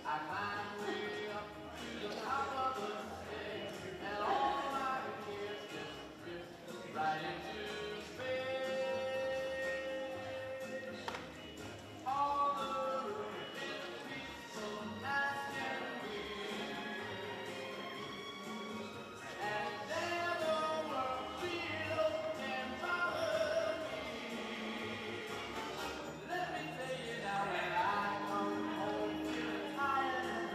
I climbed way up to the top of the stage, and all my cares just drift right into space. All the room is peaceful, nice and weird, and there the world feels can bother me. Let me tell you now, when I come home feeling tired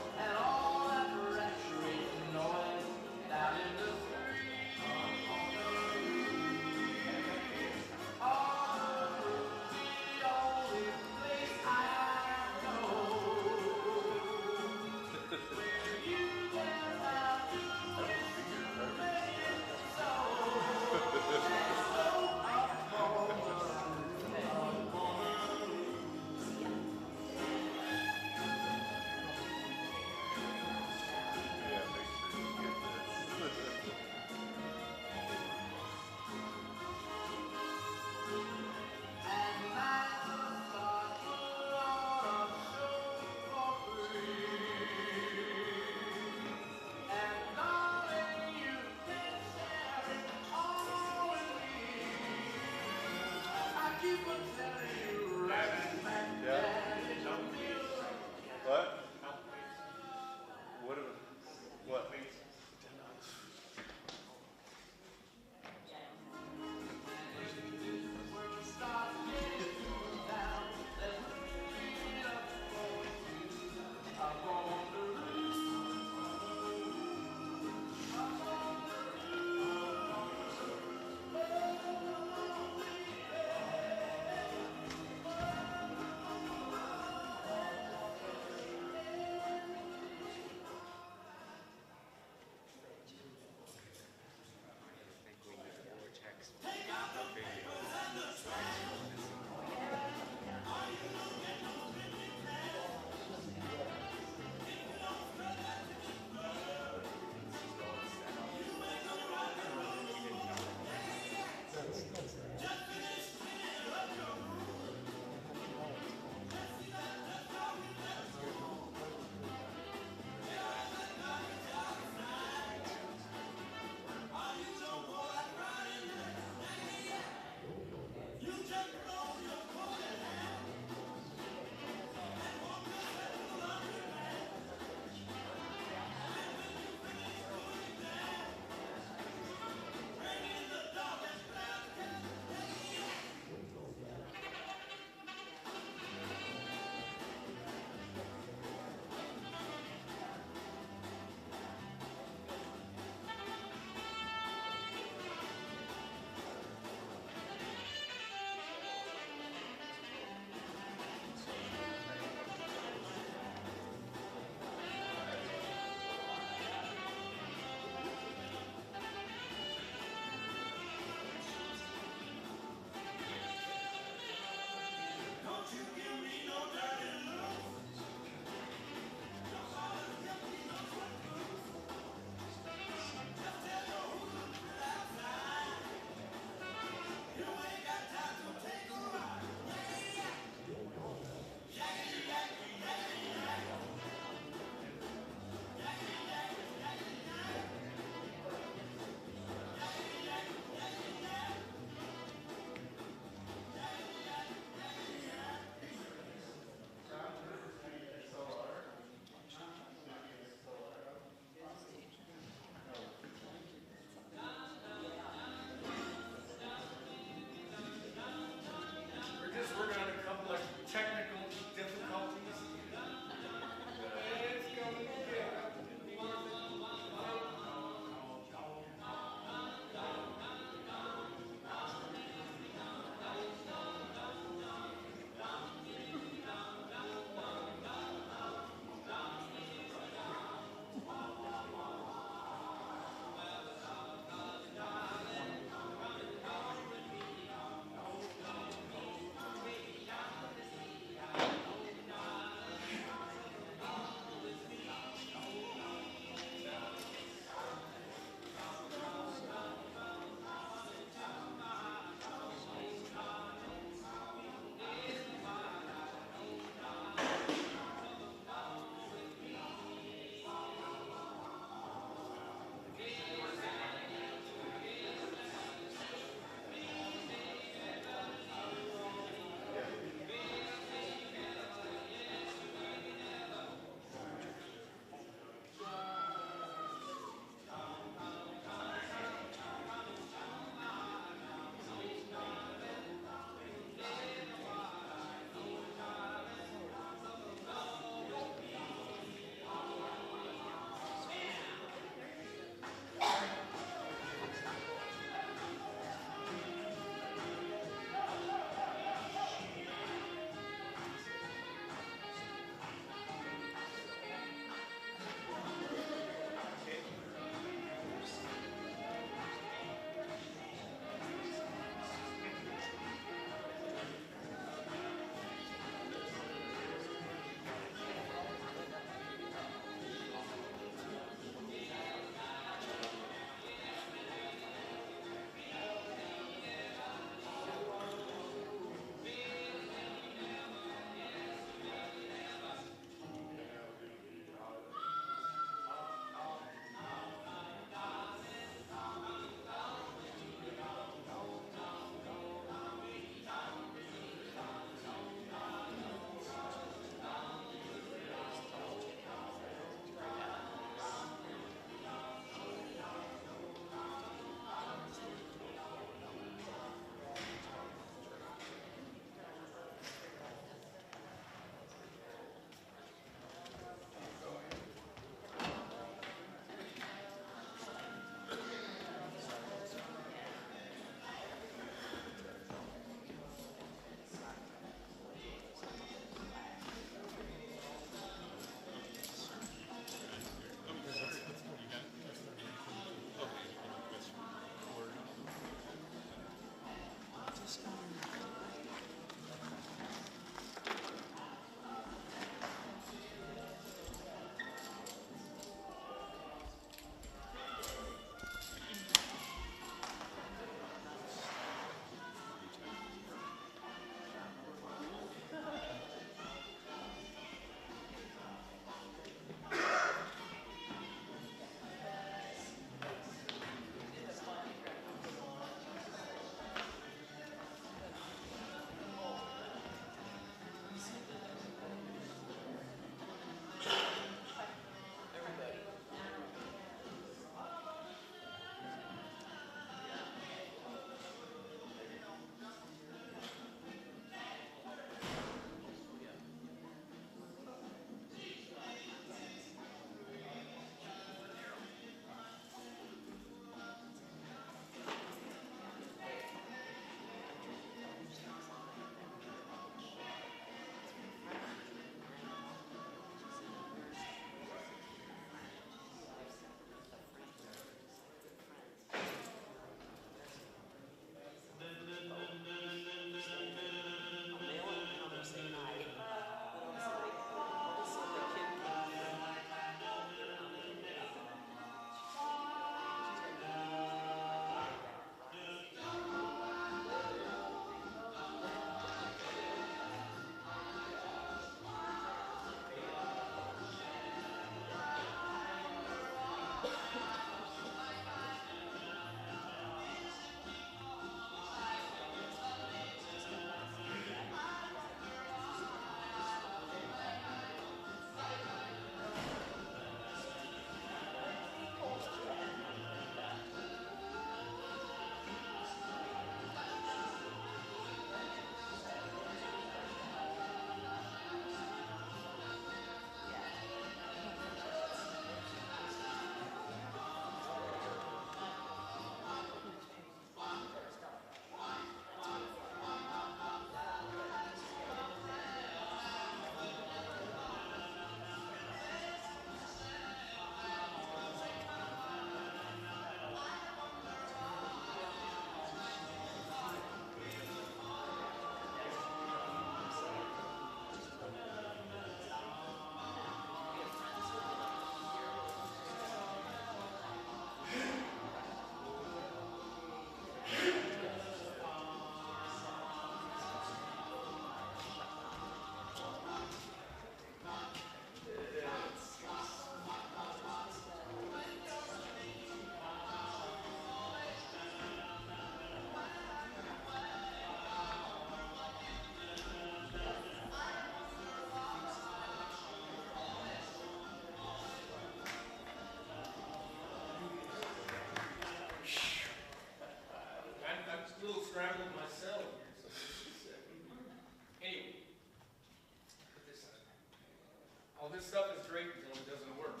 this stuff is great until it doesn't work.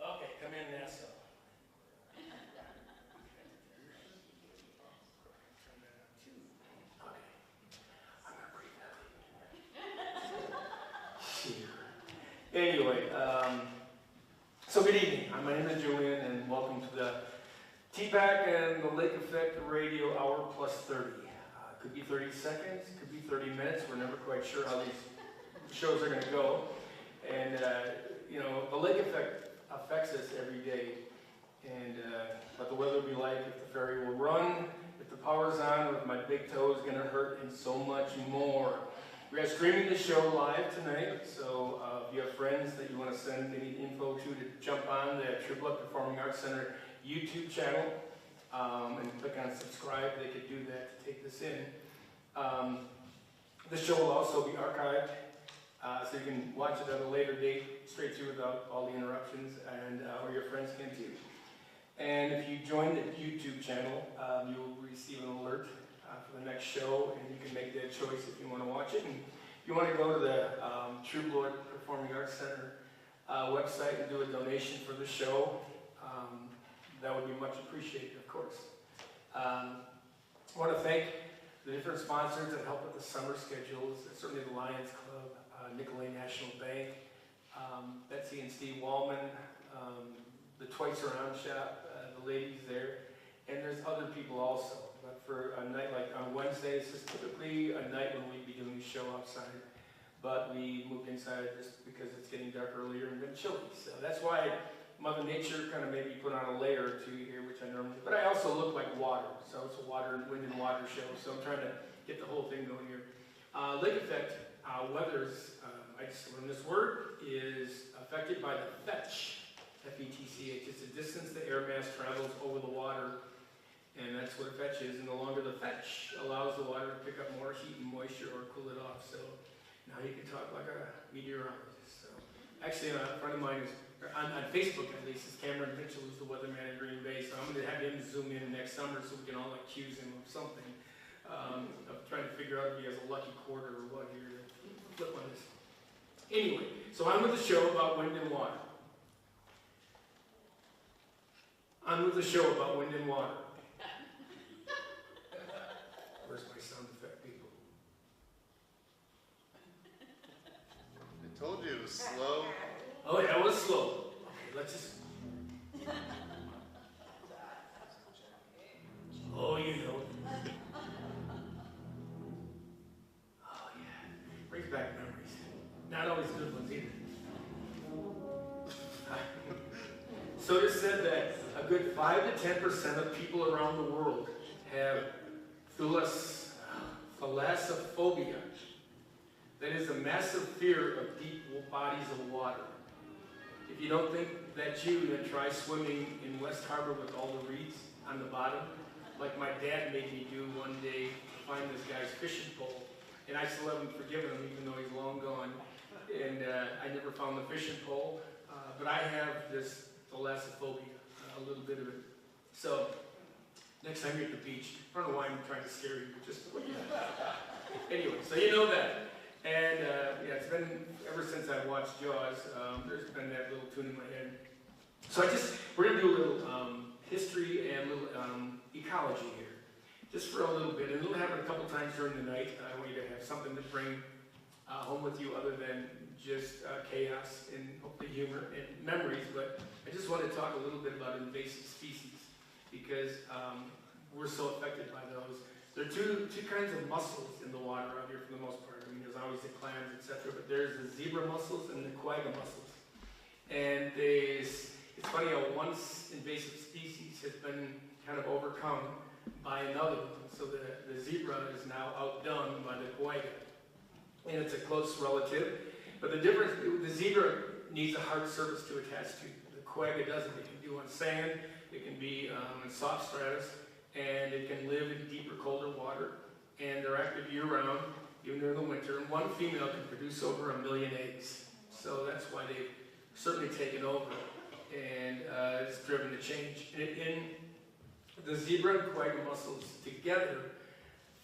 Okay, come in, NASA. Anyway, so good evening. My name is Julian, and welcome to the T-Pack and the Lake Effect Radio Hour Plus 30. Could be 30 seconds, could be 30 minutes. We're never quite sure how these shows are going to go. And, you know, the Lake Effect affects us every day. And what the weather will be like, if the ferry will run, if the power's on, or if my big toe is going to hurt, and so much more. We are streaming the show live tonight, so if you have friends that you want to send any info to jump on the Triplet Performing Arts Center YouTube channel and click on subscribe, they could do that to take this in. The show will also be archived, so you can watch it at a later date, straight through without all the interruptions, and or your friends can too. And if you join the YouTube channel, you will receive an alert for the next show, and you can make that choice if you want to watch it. And if you want to go to the True Blood Performing Arts Center website and do a donation for the show, that would be much appreciated, of course. I want to thank the different sponsors that help with the summer schedules, certainly the Lions Club, Nicolay National Bank, Betsy and Steve Wallman, the Twice Around Shop, the ladies there, and there's other people also. But for a night like on Wednesdays, it's typically a night when we'd be doing the show outside, but we moved inside just because it's getting dark earlier and been chilly. So that's why Mother Nature kind of maybe put on a layer or two here, which I normally do. But I also look like water, so it's a wind and water show, so I'm trying to get the whole thing going here. Lake Effect weathers, I just learned this word, is affected by the fetch, F-E-T-C-H. It's the distance the air mass travels over the water, and that's what a fetch is. And the longer the fetch allows the water to pick up more heat and moisture or cool it off. So now you can talk like a meteorologist. So actually, a friend of mine is on Facebook at least is Cameron Mitchell, who's the weatherman in Green Bay. So I'm going to have him zoom in next summer so we can all accuse him of something. Of trying to figure out if he has a lucky quarter or what here. Flip on this. Anyway, so on with the show about wind and water. On with the show about wind and water. Where's my sound effect, people? I told you it was slow. Oh yeah, it was slow. Okay, let's just... Oh, you know. Oh yeah, brings back memories. Not always good ones either. So it is said that a good 5 to 10% of people around the world have thalassophobia. That is a massive fear of deep bodies of water. If you don't think that's you, then try swimming in West Harbor with all the reeds on the bottom, like my dad made me do one day to find this guy's fishing pole. And I still haven't forgiven him, even though he's long gone. And I never found the fishing pole. But I have this thalassophobia, a little bit of it. So, next time you're at the beach, I don't know why I'm trying to scare you, but just anyway, so you know that. And yeah, it's been ever since I watched Jaws, there's been that little tune in my head. So we're going to do a little history and a little ecology here, just for a little bit. And it'll happen a couple times during the night. I want you to have something to bring home with you other than just chaos and hopefully humor and memories. But I just want to talk a little bit about invasive species because we're so affected by those. There are two kinds of mussels in the water out here for the most part. I mean, there's always the clams, etc. But there's the zebra mussels and the quagga mussels. And it's funny how one invasive species has been kind of overcome by another one. So the zebra is now outdone by the quagga. And it's a close relative. But the difference, the zebra needs a hard surface to attach to. The quagga doesn't. It can do on sand, it can be in soft stratus, and it can live in deeper, colder water. And they're active year-round, even during the winter. And one female can produce over 1 million eggs. So that's why they've certainly taken over. And it's driven the change. And the zebra and quagga mussels together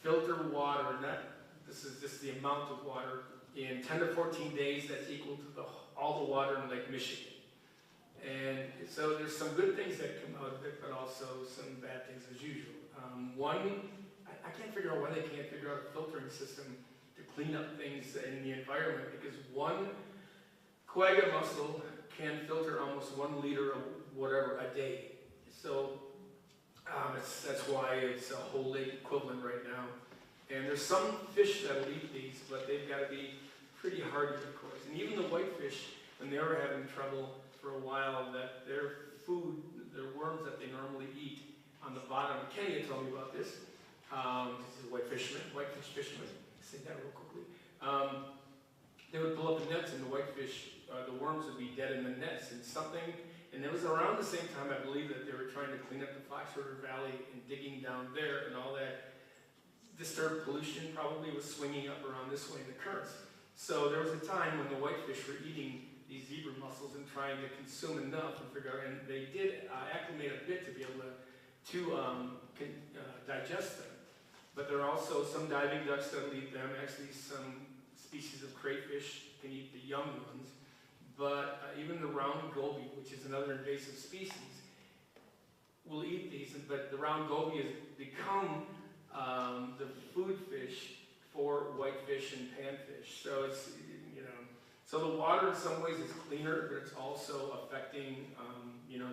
filter water, not this is just the amount of water. In 10 to 14 days, that's equal to all the water in Lake Michigan. And so there's some good things that come out of it, but also some bad things as usual. One, I can't figure out why they can't figure out a filtering system to clean up things in the environment, because one quagga mussel can filter almost 1 liter of whatever a day. So that's why it's a whole lake equivalent right now. And there's some fish that'll eat these, but they've got to be pretty hardy, of course. And even the whitefish, when they were having trouble for a while, that their food, their worms that they normally eat on the bottom, Kenny had told me about this. This is a whitefish fisherman. Say that real quickly. They would pull up the nets, and the whitefish, the worms would be dead in the nets. And it was around the same time, I believe, that they were trying to clean up the Fox River Valley and digging down there, and all that disturbed pollution probably was swinging up around this way in the currents. So there was a time when the whitefish were eating these zebra mussels and trying to consume enough and figure out, and they did acclimate a bit to be able to digest them. But there are also some diving ducks that will eat them. Actually, some species of crayfish can eat the young ones. But even the round goby, which is another invasive species, will eat these. But the round goby has become the food fish for whitefish and panfish. So it's, so the water in some ways is cleaner, but it's also affecting,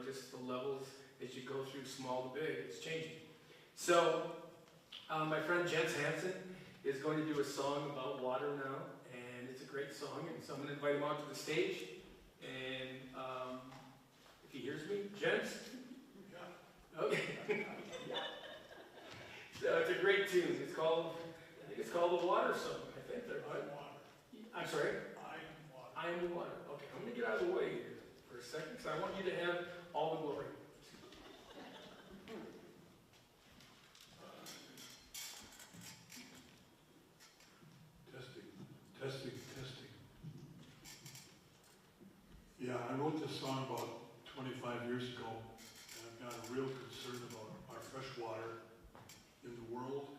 just the levels as you go through small to big. It's changing. So my friend Jens Hansen is going to do a song about water now, and it's a great song, and so I'm going to invite him out to the stage. And if he hears me, Jens? Yeah. Okay. So it's a great tune. I think it's called The Water Song. I think they're right. I'm sorry? I am the water. Okay, I'm going to get out of the way here for a second, because I want you to have all the glory. Testing. Yeah, I wrote this song about 25 years ago, and I've got a real concern about our fresh water in the world.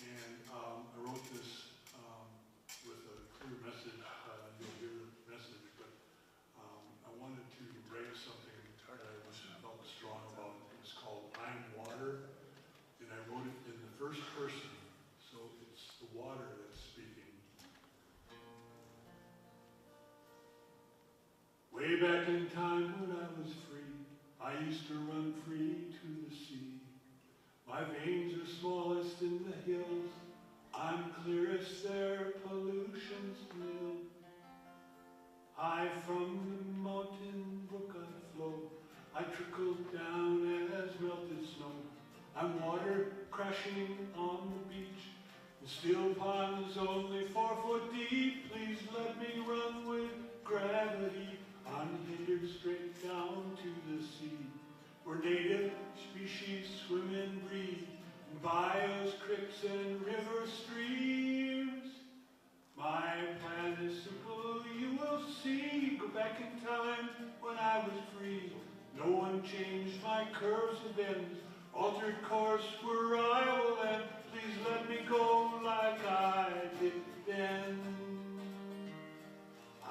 And I wrote this with a clear message. You'll hear the message, but I wanted to write something that I felt strong about. It was called I'm Water, and I wrote it in the first person, so it's the water that's speaking. Way back in time when I was free, I used to run free to the sea. My veins are smallest in the hills, I'm clearest there, pollution's nil. High from the mountain brook I flow, I trickle down as melted snow. I'm water crashing on the beach, and still ponds only 4 foot deep. Please let me run with gravity, unhindered straight down to the sea, where native species swim and breathe, in bayous, creeks, and river streams. My plan is simple, you will see. Go back in time when I was free. No one changed my curves and bends, altered course where I will end. Please let me go like I did then.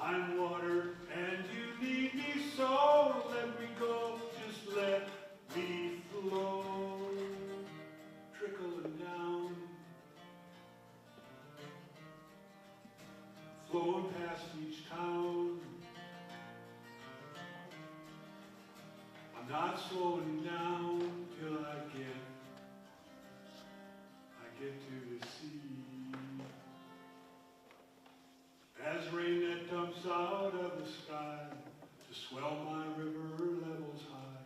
I'm water and you need me, so let me go, just let me flow. Trickling down, flowing past each town. I'm not slowing down till I get to the sea. As rain that dumps out of the sky to swell my river levels high.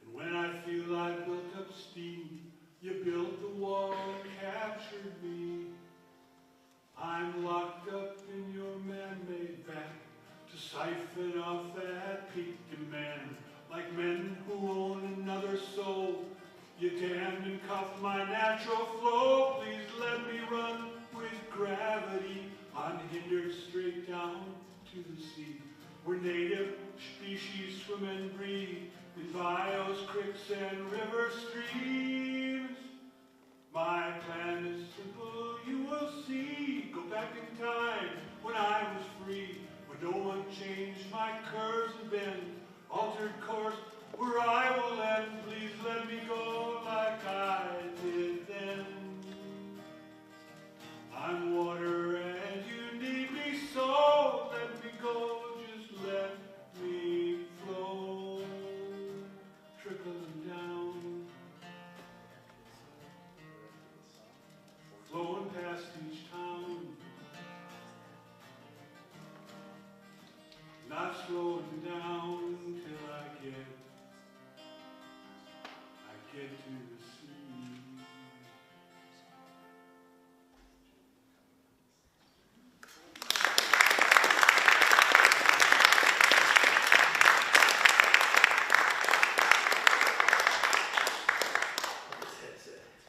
And when I feel I built up steam, you built the wall and captured me. I'm locked up in your man-made vat to siphon off that peak demand. Like men who own another soul, you damned and cuffed my natural flow. Please let me run with gravity, unhindered straight down to the sea, where native species swim and breathe, in bayous, creeks, and river streams. My plan is simple, you will see. Go back in time when I was free, when no one changed my curves and bends, altered course where I will end. Please let me go like I did then. I'm water and you need me, so let me go, just let me flow. Trickling down, flowing past each town, not slowing down till I get to the sea.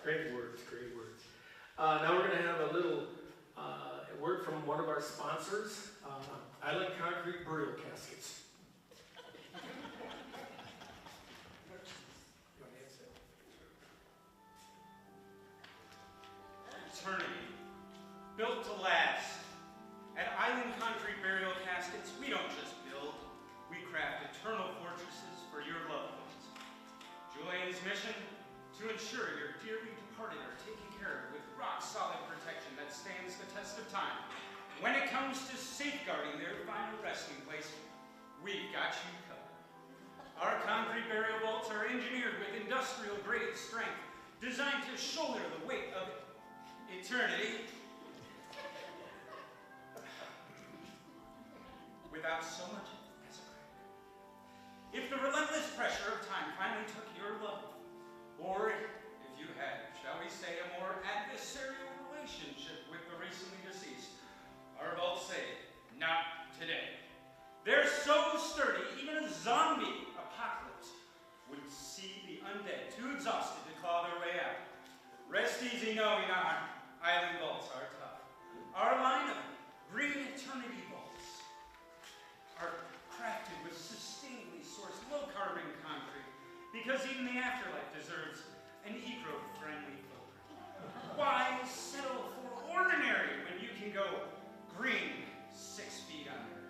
Great words, great words. Now we're going to have a little word from one of our sponsors, Island Concrete Burial Caskets. Eternity, built to last. At Island Concrete Burial Caskets, we don't just build, we craft eternal fortresses for your loved ones. Julian's mission? To ensure your dearly departed are taken care of with rock-solid protection that stands the test of time. When it comes to safeguarding their final resting place, we've got you covered. Our concrete burial vaults are engineered with industrial-grade strength, designed to shoulder the weight of eternity without so much as a crack. If the relentless pressure of time finally took your loved one, or if you had, shall we say, a more adversarial relationship with the recently deceased, our vaults say, not today. They're so sturdy, even a zombie apocalypse would see the undead too exhausted to claw their way out. Rest easy knowing our island vaults are tough. Our line of green eternity vaults are crafted with sustainably sourced low-carbon concrete, because even the afterlife deserves an eco-friendly footprint. Why settle for ordinary when you can go green 6 feet under?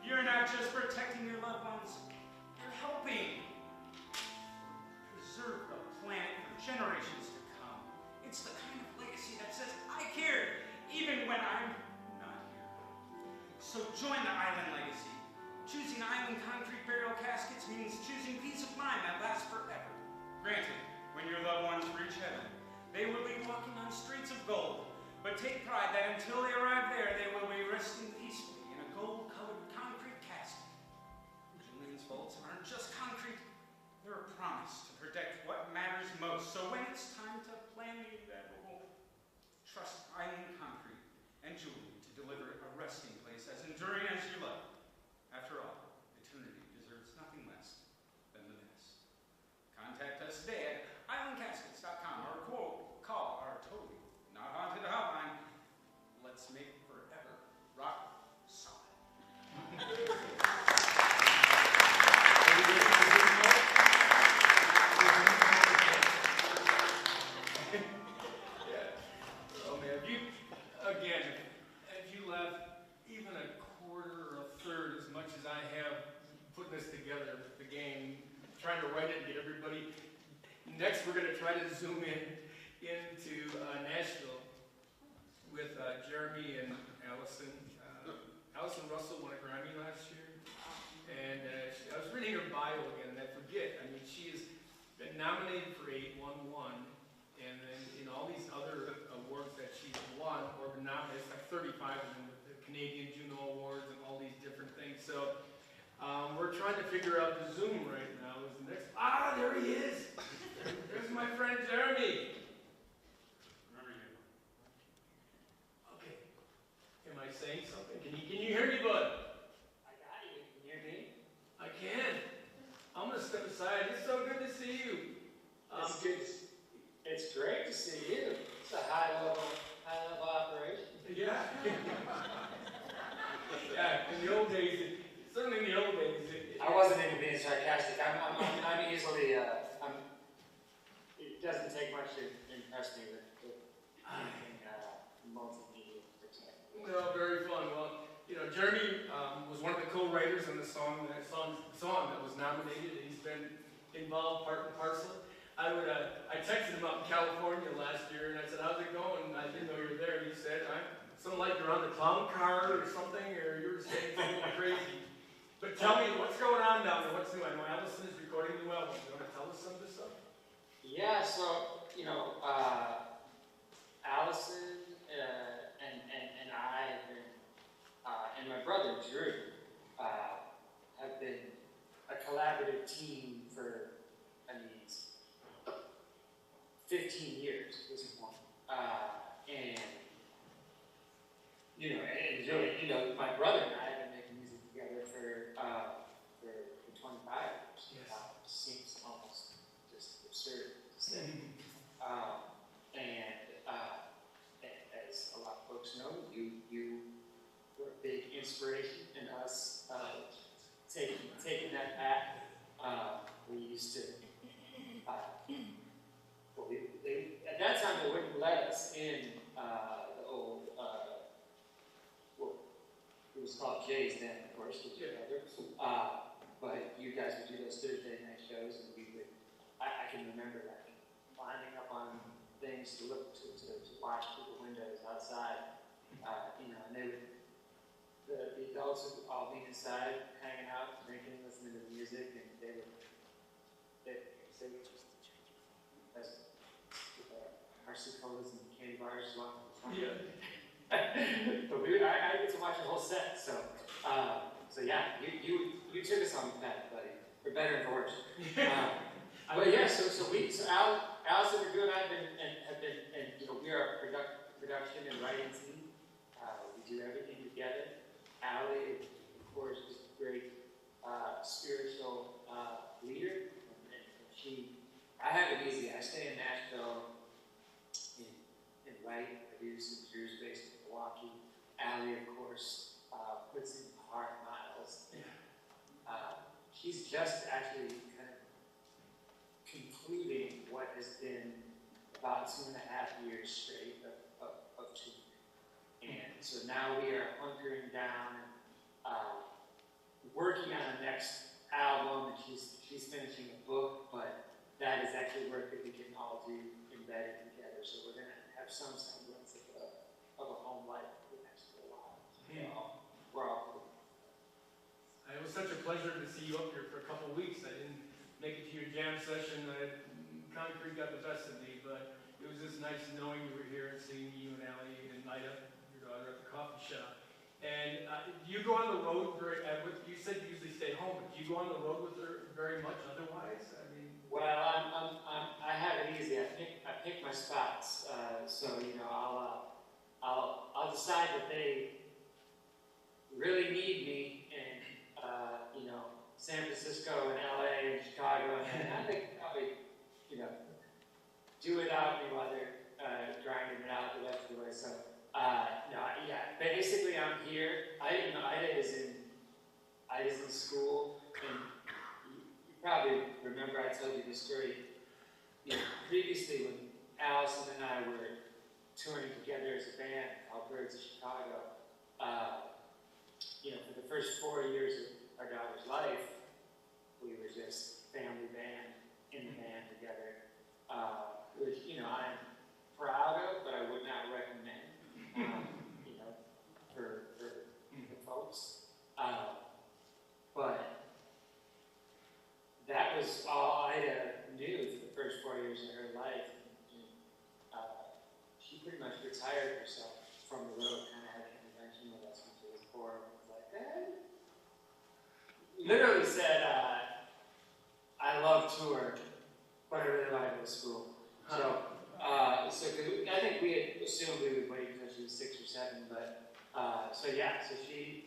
You're not just protecting your loved ones, you're helping preserve the planet for generations to come. It's the kind of legacy that says, I care, even when I'm not here. So join the island legacy. Choosing Island Concrete Burial Caskets means choosing peace of mind that lasts forever. Granted, when your loved ones reach heaven, they will be walking on streets of gold, but take pride that until they arrive there, they will be resting peacefully in a gold-colored concrete casket. Julian's vaults aren't just concrete, they're a promise to protect what matters most. So when it's time to plan the inevitable, trust Island Concrete and Julian to deliver a resting place as enduring as your love. After all, eternity deserves nothing less than the best. Contact us today at islandcaskets.com or call our totally not haunted hotline. Let's make forever rock solid. Yeah. Oh man, if you left even a quarter or a third as much as I have putting this together, the game, trying to write it and get everybody. Next, we're going to try to zoom into Nashville with Jeremy and Allison. Allison Russell won a Grammy last year, and I was reading her bio again, and I forget. I mean, she has been nominated for 8, won 1, and then in all these other awards that she's won or been nominated, it's like 35 of them, with the Canadian Juno Awards and all these different things. So we're trying to figure out the Zoom right now. Is the next? Ah, there he is. There's my friend Jeremy. Remember you. Okay. Am I saying something? Can you hear me, bud? I got you. Can you hear me? I can. I'm gonna step aside. It's so good to see you. It's good. It's great to see you. It's a high level operation. Yeah. Yeah. In the old days, certainly in the old days. I wasn't even being sarcastic. I'm easily. It doesn't take much to impress me with Jeremy was one of the co-writers on the song that was nominated, and he's been involved part and parcel. I texted him out in California last year, and I said, "How's it going?" And I didn't know you were there. And he said, "Something like you're on the clown car or something, or you were saying something crazy." But tell me, what's going on down there? What's new? I know Allison is recording the album. You want to tell us some of this stuff? Yeah, so, you know, Allison and I have been, and my brother Drew, have been a collaborative team for, 15 years at this point. And, you know, and really, you know, my brother and I have been making music together for 25 years. Yes. It seems almost just absurd to say. As a lot of folks know, you were a big inspiration in us taking that path. We used to, at that time they wouldn't let us in the old, it was called Jay's then, of course, with your brother. But you guys would do those Thursday night shows, and we would, I can remember like climbing up on things to look to watch through the windows outside, you know, and they would, the adults would all be inside, hanging out, drinking, listening to music, and they would just, as RC colas and candy bars, well, Yeah. but I get to watch the whole set, so yeah, you took us on the path, buddy, for better and for worse. But yeah, so Allison, Drew and I have been, you know, we are a production and writing team. We do everything together. Allie, of course, is a great spiritual leader, and I have it easy. I stay in Nashville and write, produce, and Drew's based in Milwaukee. Allie, of course, puts in hard miles. She's just actually kind of concluding what has been about 2.5 years straight of touring. And so now we are hunkering down, working on the next album, and she's finishing a book, but that is actually work that we can all do embedded together. So we're going to have some semblance of a home life for the next little while. We're all cool. It was such a pleasure to see you up here for a couple of weeks. I didn't make it to your jam session. Concrete got the best of me, but it was just nice knowing you were here and seeing you and Allie and Ida, your daughter, at the coffee shop. And do you go on the road you said you usually stay home, but do you go on the road with her very much otherwise? I mean, well, I have it easy. I pick my spots. So you know, I'll decide that they really need me in you know, San Francisco and LA and Chicago, and I think probably, you know, do without me while they're grinding it out the rest of the way. So no, yeah, basically I'm here. Ida is in school, and you probably remember I told you this story. You know, previously when Allison and I were touring together as a band called Birds of Chicago, you know, for the first 4 years of our daughter's life, we were just family band in the band together, which, you know, I'm proud of, but I would not recommend, you know, for the folks. But that was all Ida knew for the first 4 years of her life. She pretty much retired herself from the road, kind of had an intervention with us when she was 4. And was like, literally said, I love tour, but I really want to go to school. So I think we had assumed we would wait until she was 6 or 7, but so yeah, so she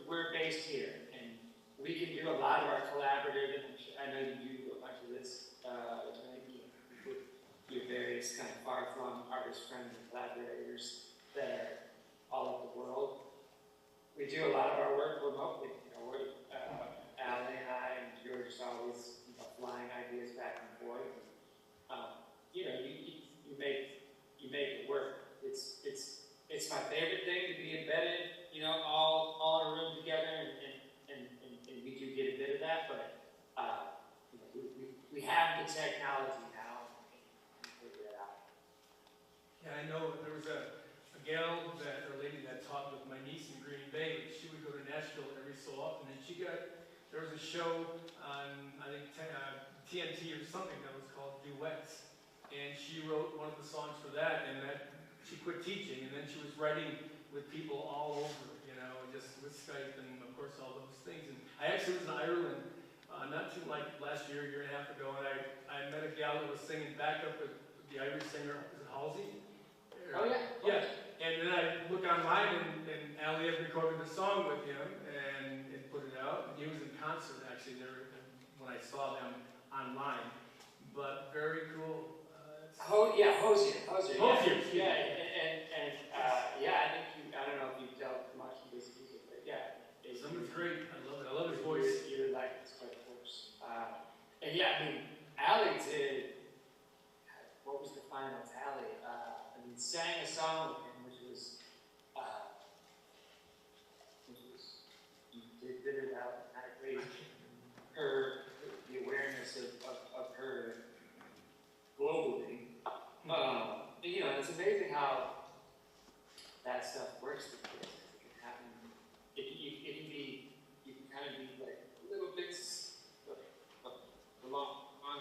we're based here, and we can do a lot of our collaborative, and I know you do a bunch of this, with your various kind of far-flung artist friends and collaborators that are all over the world. We do a lot of our work remotely. You know, Allie and I and George are always, you know, flying ideas back and forth. You know, you make it work. It's my favorite thing, to be embedded, you know, all in a room together, and we do get a bit of that, but you know, we have the technology now, and figure it out. Yeah, I know there was a gal or lady that taught with my niece in Green Bay. She would go to Nashville every so often, and there was a show on, I think, TNT or something that was called Duets, and she wrote one of the songs for that, and that she quit teaching, and then she was writing with people all over, you know, just with Skype and, of course, all those things. And I actually was in Ireland not too like last year and a half ago, and I met a gal that was singing backup with the Irish singer, is it Halsey? Oh, yeah? Yeah. And then I look online, and Ali had recorded a song with him and put it out. He was in concert, actually, there when I saw them online. But very cool. Hosier. Yeah. Yeah, I don't know if you've dealt much with his music, but yeah. Someone's great. I love it. I love his voice. You would like his voice, of course. And yeah, I mean, Ali did, what was the final tally? Sang a song with him, which was you did it out kind of crazy. The awareness of her globally. You know, it's amazing how that stuff works with kids. It can happen. You can kind of be like little bits of long on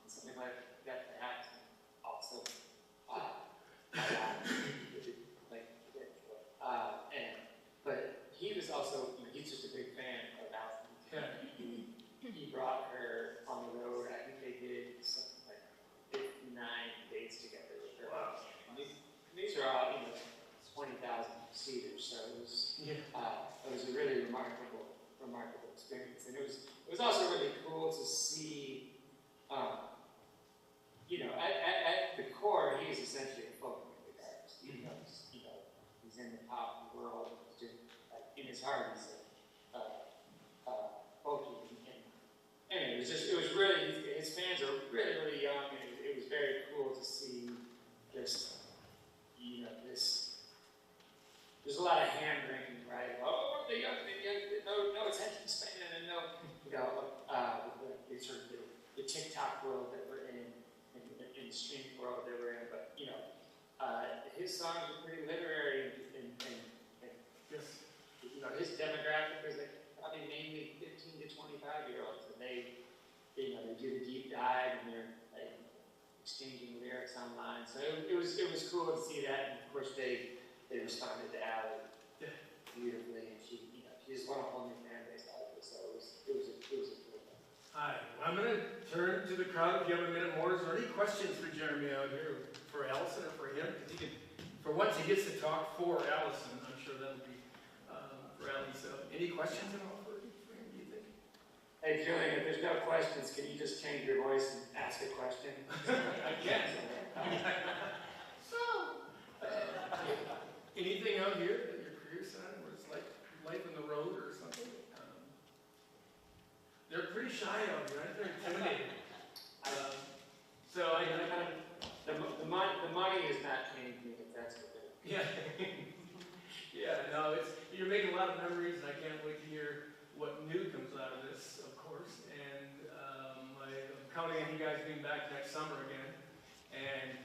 something like that perhaps, and also. But he was also, you know, he's just a big fan of Allison. Yeah. He brought her on the road. I think they did something like 59 dates together with her. Wow. And these are all, you know, 20,000 seaters, so it was a really remarkable experience. And it was also really cool to see, you know, at the core, he is essentially a folk music artist. He knows, you know, he's in the pop world. Just, like, in his heart, he's folky. And it was really, his fans are really, really young, and it was very cool to see just, you know, there's a lot of hand-wringing, right? Oh, the young, no attention span, and no, you know, the sort of the TikTok world that we're in the streaming world that we're in, but, you know, his songs are pretty literary, and Yes. you know, his demographic is like probably mainly 15 to 25-year-olds, and they do the deep dive, and they're like exchanging lyrics online. So it was cool to see that, and of course they responded to Ali beautifully, and she just won a whole new fan base out of it. So it was a cool thing. Hi, I'm going to turn to the crowd if you have a minute more. Is there any questions for Jeremy out here, for Allison or for him? Because for once he gets to talk for Allison. I'm sure that would be for Allie. So any questions at all for him, do you think? Hey Julian, if there's no questions, can you just change your voice and ask a question? I can. Anything out here that you're curious on, where it's like life on the road or something? They're pretty shy out here, right? They're intimidated. The money is not changing me, if that's the thing. Yeah. Yeah, no, you're making a lot of memories, and I can't wait to hear what new comes out of this, of course. And I'm counting on you guys being back next summer again. And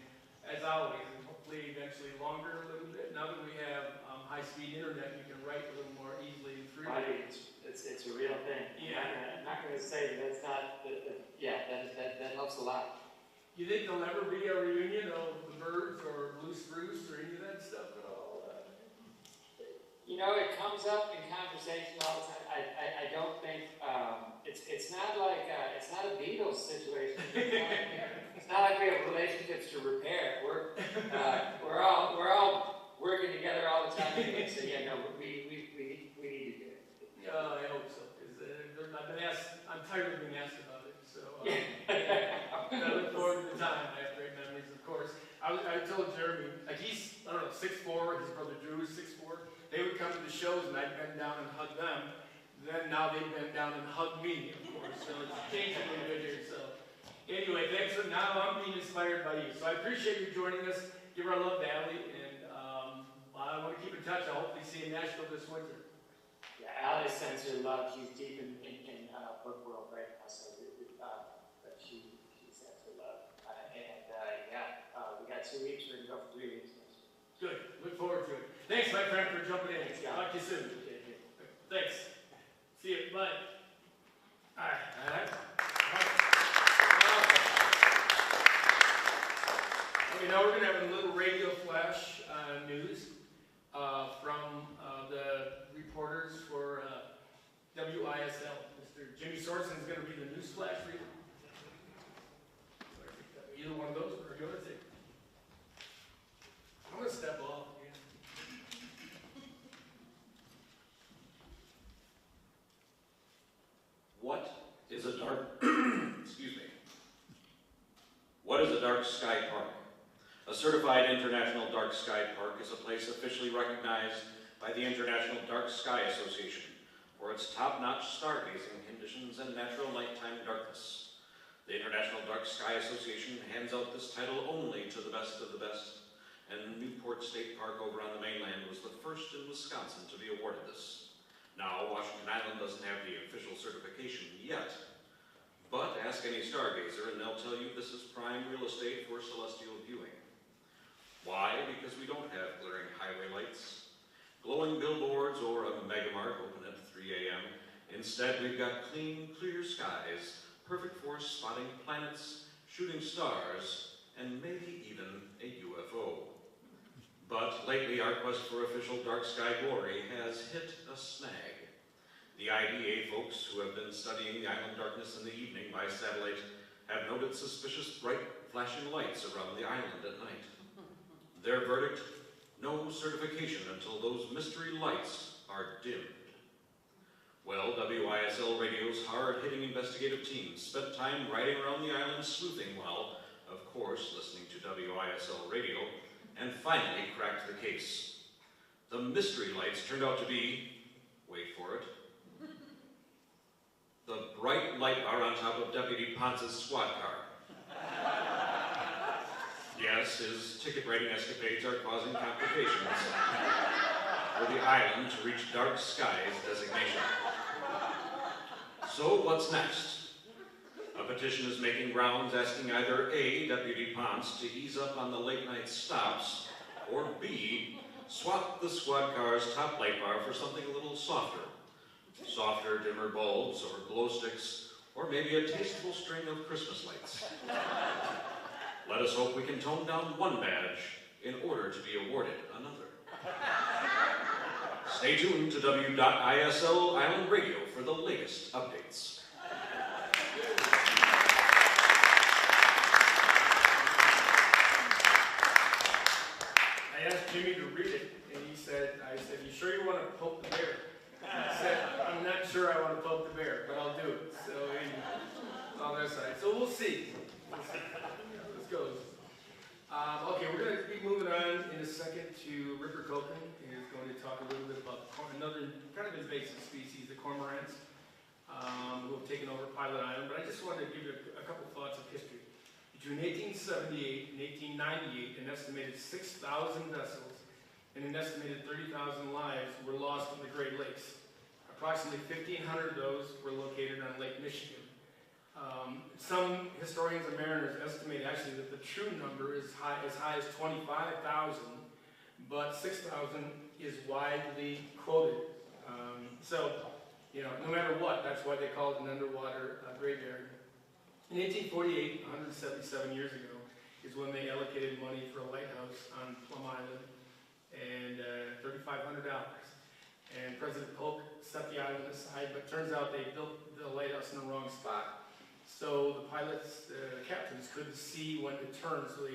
as always, and hopefully eventually longer a little bit. Now that we have high-speed internet, you can write a little more easily and freely. Right, it's a real thing. Yeah. I'm not going to say that that's not, that helps a lot. You think there'll ever be a reunion of the Birds or Blue Spruce or any of that stuff at all? You know, it comes up in conversation all the time. I don't think it's not like it's not a Beatles situation. It's not like we have relationships to repair. We're all working together all the time. Anyway, so yeah, no, we need to do it. Yeah, I hope so. Because I'm tired of being asked about it. So I look forward to the time. I have great memories, of course. I told Jeremy, like he's, I don't know, 6'4", his brother Drew is 6'4". They would come to the shows and I'd bend down and hug them. Then now they bend down and hug me, of course. So it's changed a little bit here. So anyway, thanks for now. I'm being inspired by you. So I appreciate you joining us. Give our love to Allie, and see in Nashville this winter? Yeah, Allie sends her love. She's deep in book world right now, so but she sends her love. We got 2 weeks. We're going to go for 3 weeks next week. Good. Look forward to it. Thanks, my friend, for jumping in. Thanks, John. Talk to you soon. Thanks. See you. Bye. All right. Okay, now we're going to have a little radio flash news from the reporters for WISL. Mr. Jimmy Sorson is going to be the news flash reader. Either one of those, or the other thing. I'm going to step off. What is a dark, excuse me. What is a dark sky park? A certified international dark sky park is a place officially recognized by the International Dark Sky Association for its top-notch stargazing conditions and natural nighttime darkness. The International Dark Sky Association hands out this title only to the best of the best, and Newport State Park over on the mainland was the first in Wisconsin to be awarded this. Now, Washington Island doesn't have the official certification yet, but ask any stargazer and they'll tell you this is prime real estate for celestial viewing. Why? Because we don't have glaring highway lights, glowing billboards, or a megamart open at 3 a.m. Instead, we've got clean, clear skies, perfect for spotting planets, shooting stars, and maybe even a UFO. But lately, our quest for official dark sky glory has hit a snag. The IDA folks who have been studying the island darkness in the evening by satellite have noted suspicious bright flashing lights around the island at night. Their verdict, no certification until those mystery lights are dimmed. Well, WISL Radio's hard-hitting investigative team spent time riding around the island sleuthing while, of course, listening to WISL Radio, and finally cracked the case. The mystery lights turned out to be, wait for it, the bright light bar on top of Deputy Ponce's squad car. Yes, his ticket-writing escapades are causing complications for the island to reach dark skies designation. So what's next? A petition is making rounds asking either A, Deputy Ponce to ease up on the late-night stops, or B, swap the squad car's top light bar for something a little softer. Softer, dimmer bulbs, or glow sticks, or maybe a tasteful string of Christmas lights. Let us hope we can tone down one badge in order to be awarded another. Stay tuned to W.ISL Island Radio for the latest updates. I asked Jimmy to read it, and I said, you sure you want to poke the bear? I said, I'm not sure I want to poke the bear, but I'll do it. So, on their side. So we'll see. This goes. Okay, we're going to be moving on in a second to Ripper Copeland, who's going to talk a little bit about another kind of invasive species, the cormorants, who have taken over Pilot Island. But I just wanted to give you a couple thoughts of history. Between 1878 and 1898, an estimated 6,000 vessels and an estimated 30,000 lives were lost in the Great Lakes. Approximately 1,500 of those were located on Lake Michigan. Some historians and mariners estimate actually that the true number is as high as 25,000, but 6,000 is widely quoted. So, no matter what, that's why they call it an underwater graveyard. In 1848, 177 years ago, is when they allocated money for a lighthouse on Plum Island, and $3,500. And President Polk set the island aside, but turns out they built the lighthouse in the wrong spot. So the pilots, the captains, couldn't see when to turn. So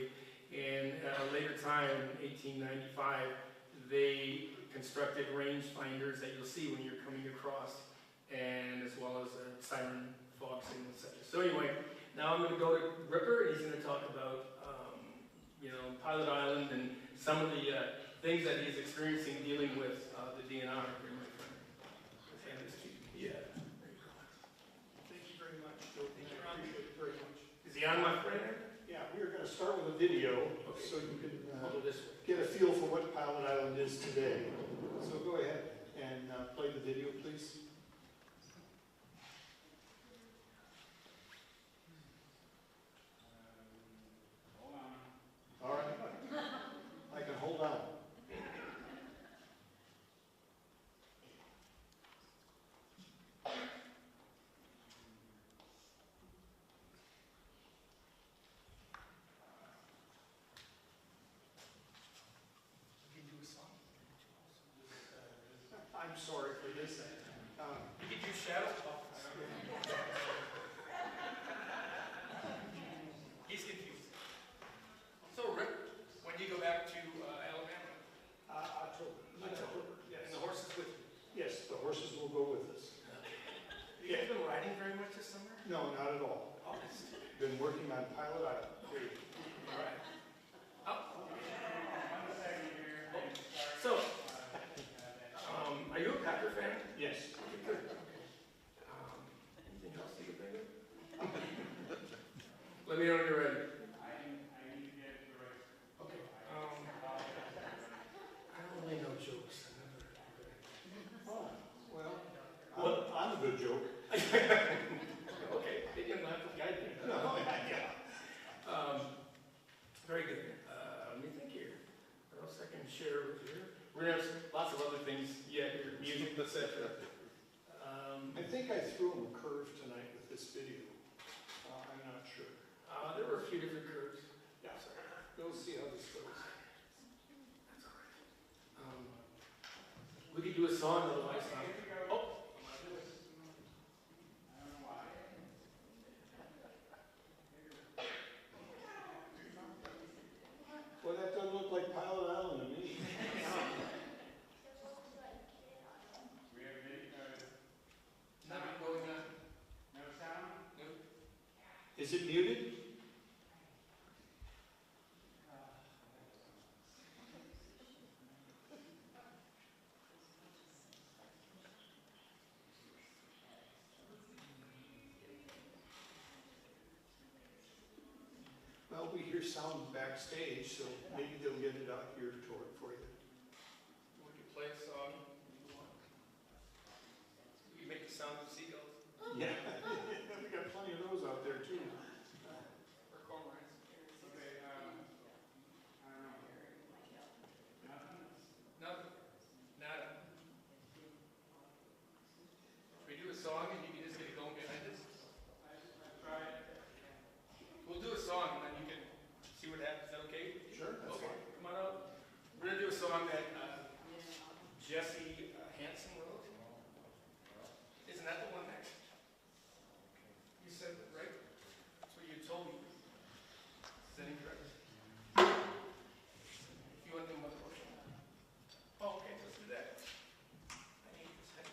in a later time, in 1895, they constructed range finders that you'll see when you're coming across, and as well as a siren fog signal, etc. So anyway, now I'm going to go to Ripper, and he's going to talk about Pilot Island and some of the things that he's experiencing dealing with the DNR. Here, my friend. Let's hand this to you. Yeah. Thank you very much. I appreciate it very much. Is he on, my friend? Yeah, we are going to start with a video so you can I'll go this way. get a feel for what Pilot Island is today. So go ahead. play the video, please? Hold on. All right. I can hold on. You can do a song. I'm sorry for this. You can do shadow puppets. He's confused. So Rick, when do you go back to Alabama? October. Yes. And the horse is with you? Yes, the horses will go with us. You guys been riding very much this summer? No, not at all. Oh, Been working on Pilot Island. all right. Oh. So, are you a Packer fan? Yes. Good. Anything else you can think of? Let me know when you're ready. Okay. I don't really know jokes. Oh, well, I'm a good joke. Okay, they didn't laugh at the guy. No, yeah. Very good. Let me think here. What else I can share with you? We're gonna have lots of other things yet here, music, etc. I think I threw him a curve tonight with this video. I'm not sure. There were a few different curves. Yeah, we'll see how this goes. That's all right. We could do a song otherwise. Oh. Well, that doesn't look like Pilot Island to me. Nothing going on. No sound? Nope. Is it muted? Well, we hear sound backstage, so maybe they'll get it out here for you. We could play a song if you want. We could make the sound of seagulls Yeah, we got plenty of those out there too. or cormorants. Okay, I don't know. Nothing? Nothing. Nada. Should we do a song and you can just get it going behind us? Try it. We'll do a song and then you can see what happens. Is that okay? Sure, that's Okay, fine. come on up. We're gonna do a song that Jesse Hansen wrote. Isn't that the one that you said, right? That's what you told me. Is that incorrect? You want them with motion? Oh, okay, let's do that. I hate this head.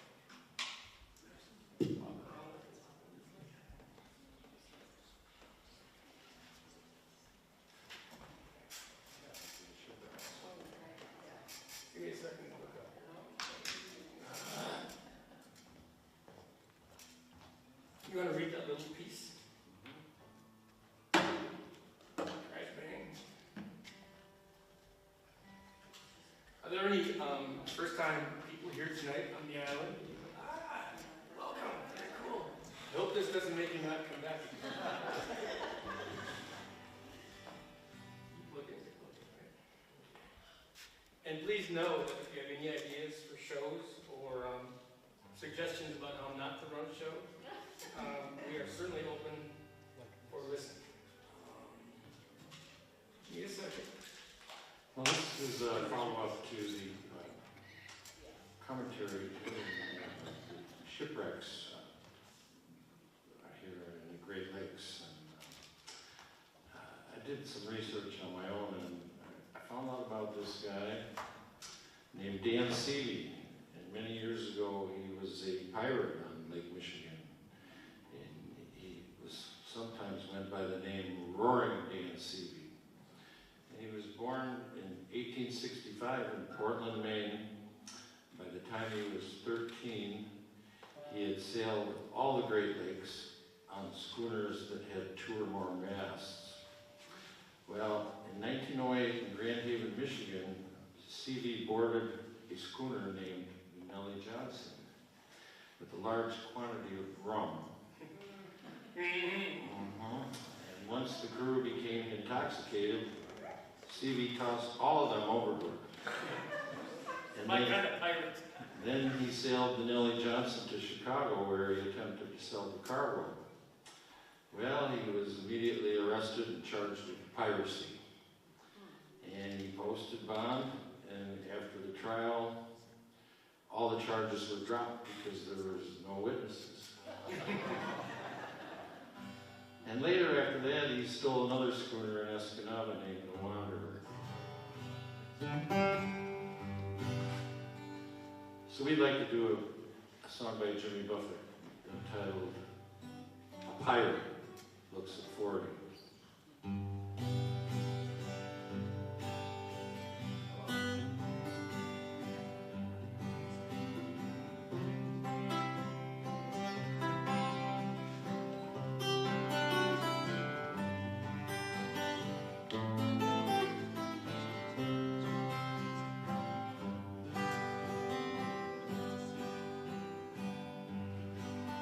Give me a second to look up here. You want to read that little piece? Right, bang. Are there any first-time people here tonight on the island? Welcome. Very cool. I hope this doesn't make you not come back. Keep looking, right? And please know that if you have any ideas for shows or suggestions about how not to run a show, we are certainly open for listening. Need a second. Well, this is a follow-up to the commentary to shipwrecks here in the Great Lakes. And, I did some research on my own, and I found out about this guy named Dan Seeley. And many years ago, he was a pirate on Lake Michigan. And he was sometimes went by the name Roaring Dan Seeley. And he was born in 1865 in Portland, Maine. By the time he was 13, he had sailed all the Great Lakes on schooners that had 2 or more masts. Well, in 1908 in Grand Haven, Michigan, Seeley boarded a schooner named Nellie Johnson with a large quantity of rum. And once the crew became intoxicated, Stevie tossed all of them overboard. And My kind of pirate. then he sailed the Nellie Johnson to Chicago, where he attempted to sell the cargo. Well, he was immediately arrested and charged with piracy. And he posted bond, and after the trial, all the charges were dropped because there was no witnesses. And later after that, he stole another schooner in Escanaba named the Wanderer. So we'd like to do a song by Jimmy Buffett entitled A Pirate Looks at 40.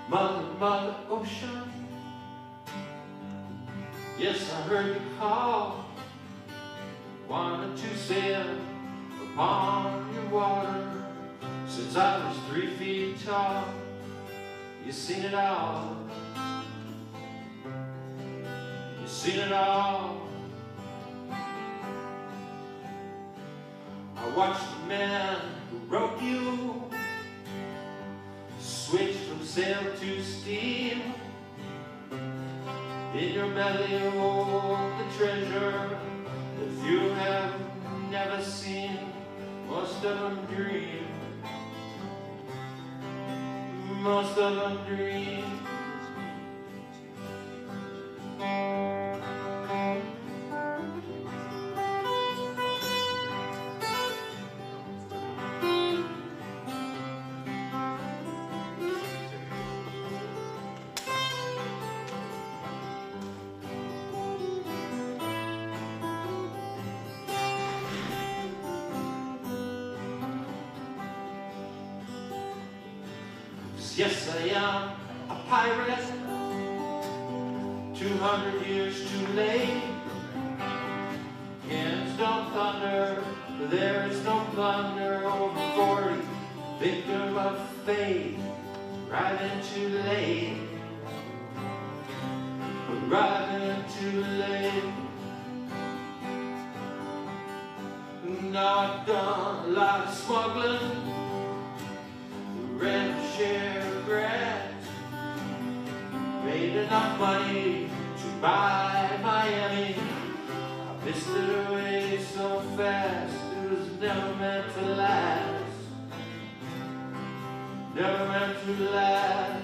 Mother, Mother Ocean, yes, I heard you call. Wanted to sail upon your water since I was 3 feet tall. You seen it all. You seen it all. I watched the man who wrote you switch from sail to steam. In your belly hold the treasure that few have never seen. Most of them dream. Most of them dream. Yes, I am a pirate, 200 years too late. Cannons don't thunder, there is no plunder. Over 40, victim of fate, arriving too late. Arriving too late. Now I've done a lot of smuggling, ran a share of grass, made enough money to buy Miami. I pissed it away so fast, it was never meant to last. Never meant to last.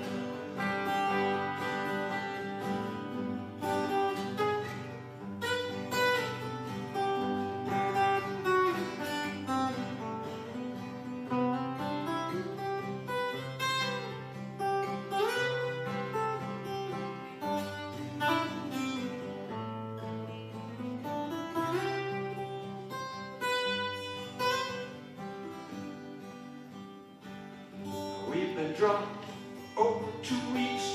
We've been drunk over 2 weeks.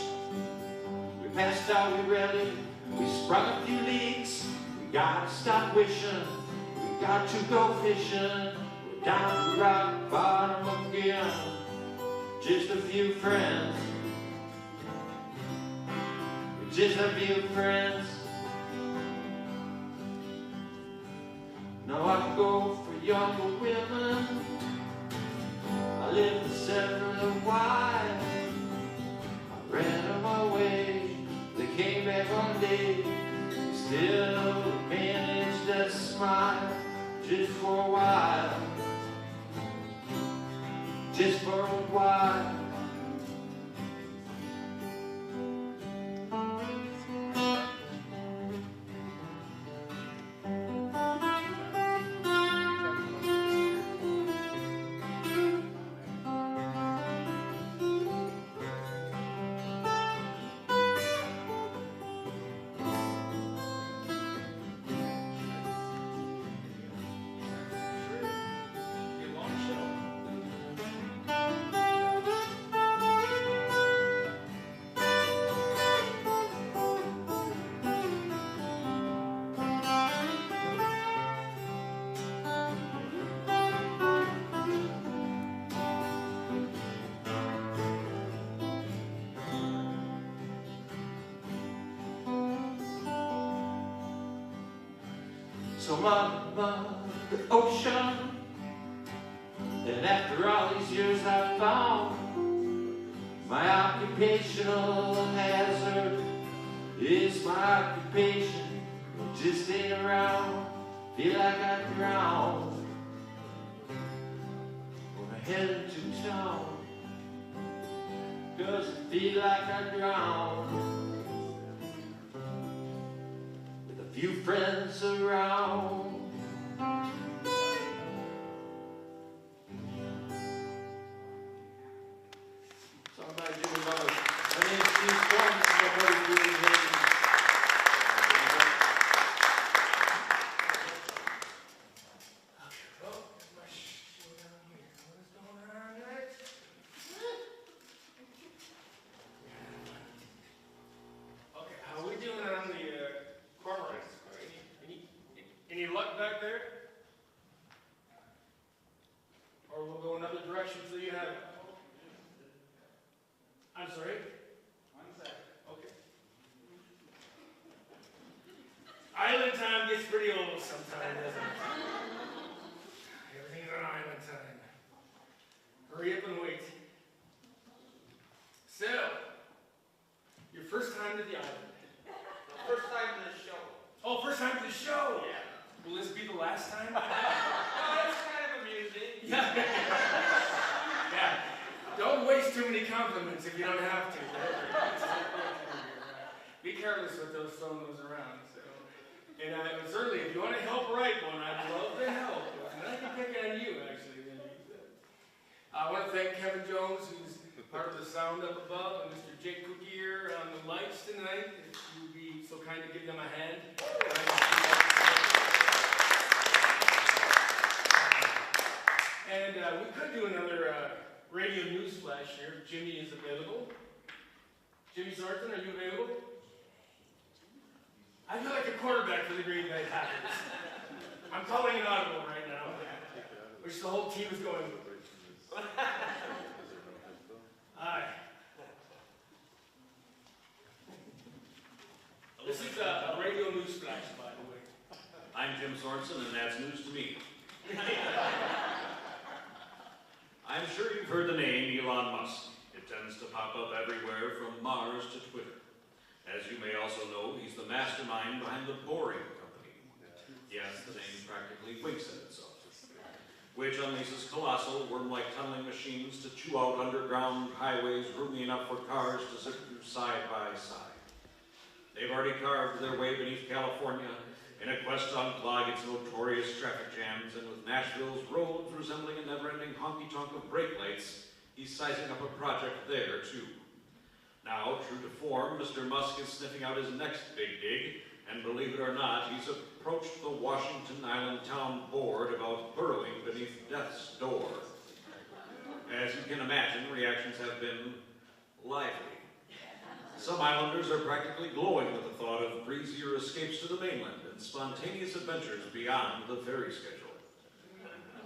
We passed out, we rallied, we sprung a few leaks. We gotta stop wishing, we got to go fishing. We're down the rock bottom again, just a few friends. Just a few friends. Now I go for younger women, I live for several wives. I ran them away, they came back one day. Still managed to smile, just for a while. Just for a while. some of the ocean. And after all these years I found my occupational hazard is my occupation. Just stay around, feel like I drown when I head into town. Cause I feel like I drown with a few friends around. Any luck back there? Or we'll go another direction so you have it. I'm sorry? 1 second. Okay. Island time gets pretty old sometimes, doesn't it? Everything's on island time. Hurry up and wait. So, your first time to the island. First time in the show. Oh, first time to the show? Yeah. Will this be the last time? Oh, that's kind of amusing. Yeah. Yeah. Don't waste too many compliments if you don't have to. Be careless with those throwing those around. So, and certainly, if you want to help write one, I'd love to help. And I can pick on you, actually. I want to thank Kevin Jones, who's part of the sound up above, and Mr. Jake Cookie here on the lights tonight. If you would be so kind to give them a hand. And we could do another radio news flash here. Jimmy is available. Jimmy Sorensen, are you available? I feel like a quarterback for the Green Bay Packers. I'm calling an audible right now, which the whole team is going with. Hi. This is a radio news flash, by the way. I'm Jim Sorensen, and that's news to me. I'm sure you've heard the name Elon Musk. It tends to pop up everywhere from Mars to Twitter. As you may also know, he's the mastermind behind the Boring Company. Yes, the name practically winks at itself. Which unleashes colossal, worm-like tunneling machines to chew out underground highways roomy enough for cars to zip through side by side. They've already carved their way beneath California in a quest to unclog its notorious traffic jams, and with Nashville's roads resembling a never-ending honky-tonk of brake lights, he's sizing up a project there, too. Now, true to form, Mr. Musk is sniffing out his next big dig, and believe it or not, he's approached the Washington Island Town Board about burrowing beneath death's door. As you can imagine, reactions have been lively. Some islanders are practically glowing with the thought of breezier escapes to the mainland and spontaneous adventures beyond the ferry schedule.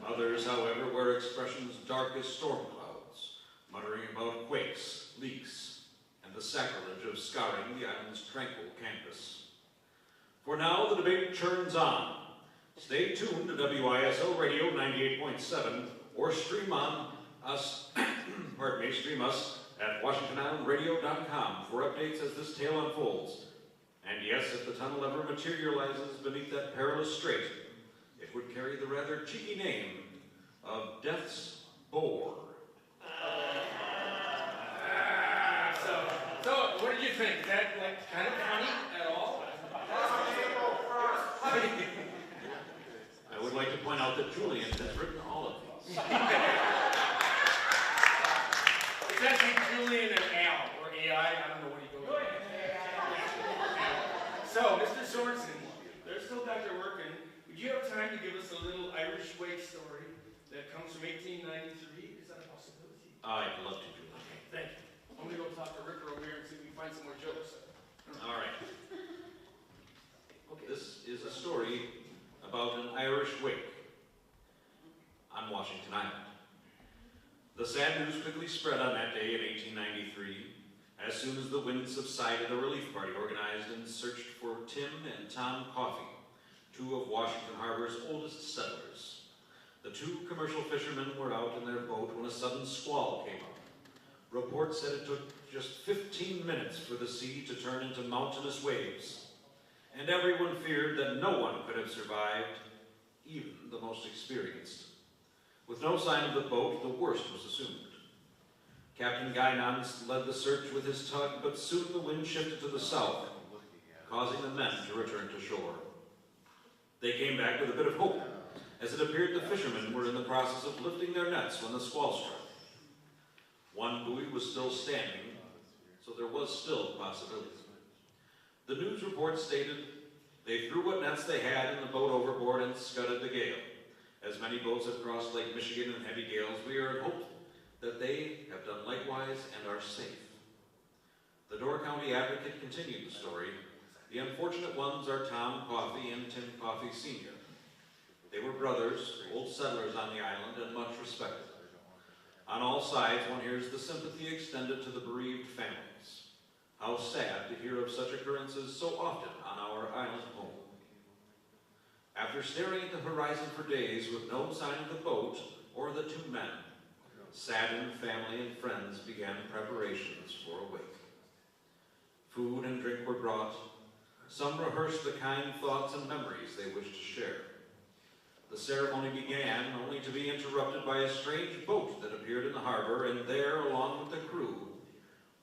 Others, however, wear expressions dark as storm clouds, muttering about quakes, leaks, and the sacrilege of scouring the island's tranquil canvas. For now, the debate churns on. Stay tuned to WISO Radio 98.7 or stream us at WashingtonIslandRadio.com for updates as this tale unfolds. And yes, if the tunnel ever materializes beneath that perilous strait, it would carry the rather cheeky name of Death's Bore. So, what did you think? Is that kind of funny at all? I would like to point out that Julian has written all of these. It's actually Julian and Al, or AI, I don't know what he goes with. So, Mr. Sorensen, they're still back there working. Would you have time to give us a little Irish wake story that comes from 1893? Is that a possibility? I'd love to, Julian. Okay, thank you. I'm going to go talk to Rick over here and see if we can find some more jokes. All right. Okay. This is a story about an Irish wake on Washington Island. The sad news quickly spread on that day in 1893. As soon as the wind subsided, a relief party organized and searched for Tim and Tom Coffey, two of Washington Harbor's oldest settlers. The two commercial fishermen were out in their boat when a sudden squall came up. Reports said it took just 15 minutes for the sea to turn into mountainous waves, and everyone feared that no one could have survived, even the most experienced. With no sign of the boat, the worst was assumed. Captain Guinan led the search with his tug, but soon the wind shifted to the south, causing the men to return to shore. They came back with a bit of hope, as it appeared the fishermen were in the process of lifting their nets when the squall struck. One buoy was still standing, so there was still a possibility. The news report stated, "They threw what nets they had in the boat overboard and scudded the gale. As many boats have crossed Lake Michigan in heavy gales, we are in hope that they have done likewise and are safe." The Door County Advocate continued the story. "The unfortunate ones are Tom Coffey and Tim Coffey Sr. They were brothers, old settlers on the island, and much respected. On all sides, one hears the sympathy extended to the bereaved families. How sad to hear of such occurrences so often on our island home." After staring at the horizon for days with no sign of the boat or the two men, saddened family and friends began preparations for a wake. Food and drink were brought. Some rehearsed the kind thoughts and memories they wished to share. The ceremony began, only to be interrupted by a strange boat that appeared in the harbor, and there, along with the crew,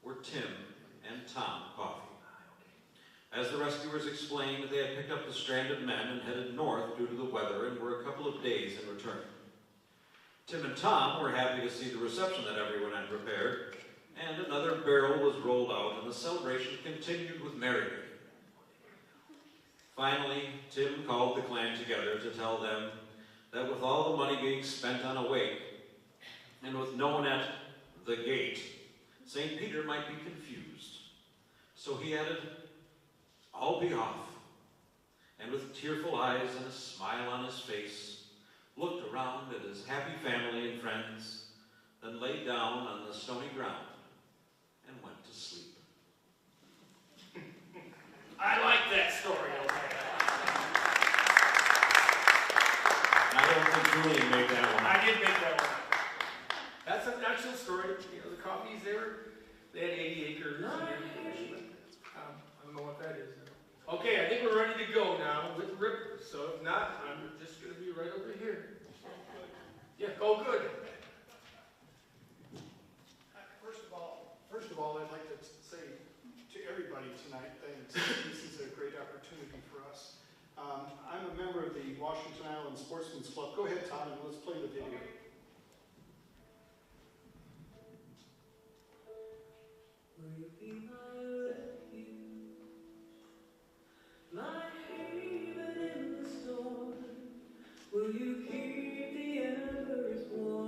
were Tim and Tom Coffey. As the rescuers explained, they had picked up the stranded men and headed north due to the weather and were a couple of days in return. Tim and Tom were happy to see the reception that everyone had prepared, and another barrel was rolled out and the celebration continued with merrymaking. Finally, Tim called the clan together to tell them that with all the money being spent on a wake, and with no one at the gate, St. Peter might be confused. So he added, "I'll be off," and with tearful eyes and a smile on his face, looked around at his happy family and friends, then lay down on the stony ground and went to sleep. I like that story, okay? I don't think Julian made that one. I did make that one. That's an actual story. You know, the Coffeys, they had 80 acres. I don't know what that is. Okay, I think we're ready to go now with Ripper. So if not, I'm just going to be right over here. Yeah, oh good. First of all, I'd like to say to everybody tonight, thanks. This is a great opportunity for us. I'm a member of the Washington Island Sportsman's Club. Go ahead, Todd, and let's play the video. Okay. Will you be my refuge, my haven in the storm? Will you keep the embers warm?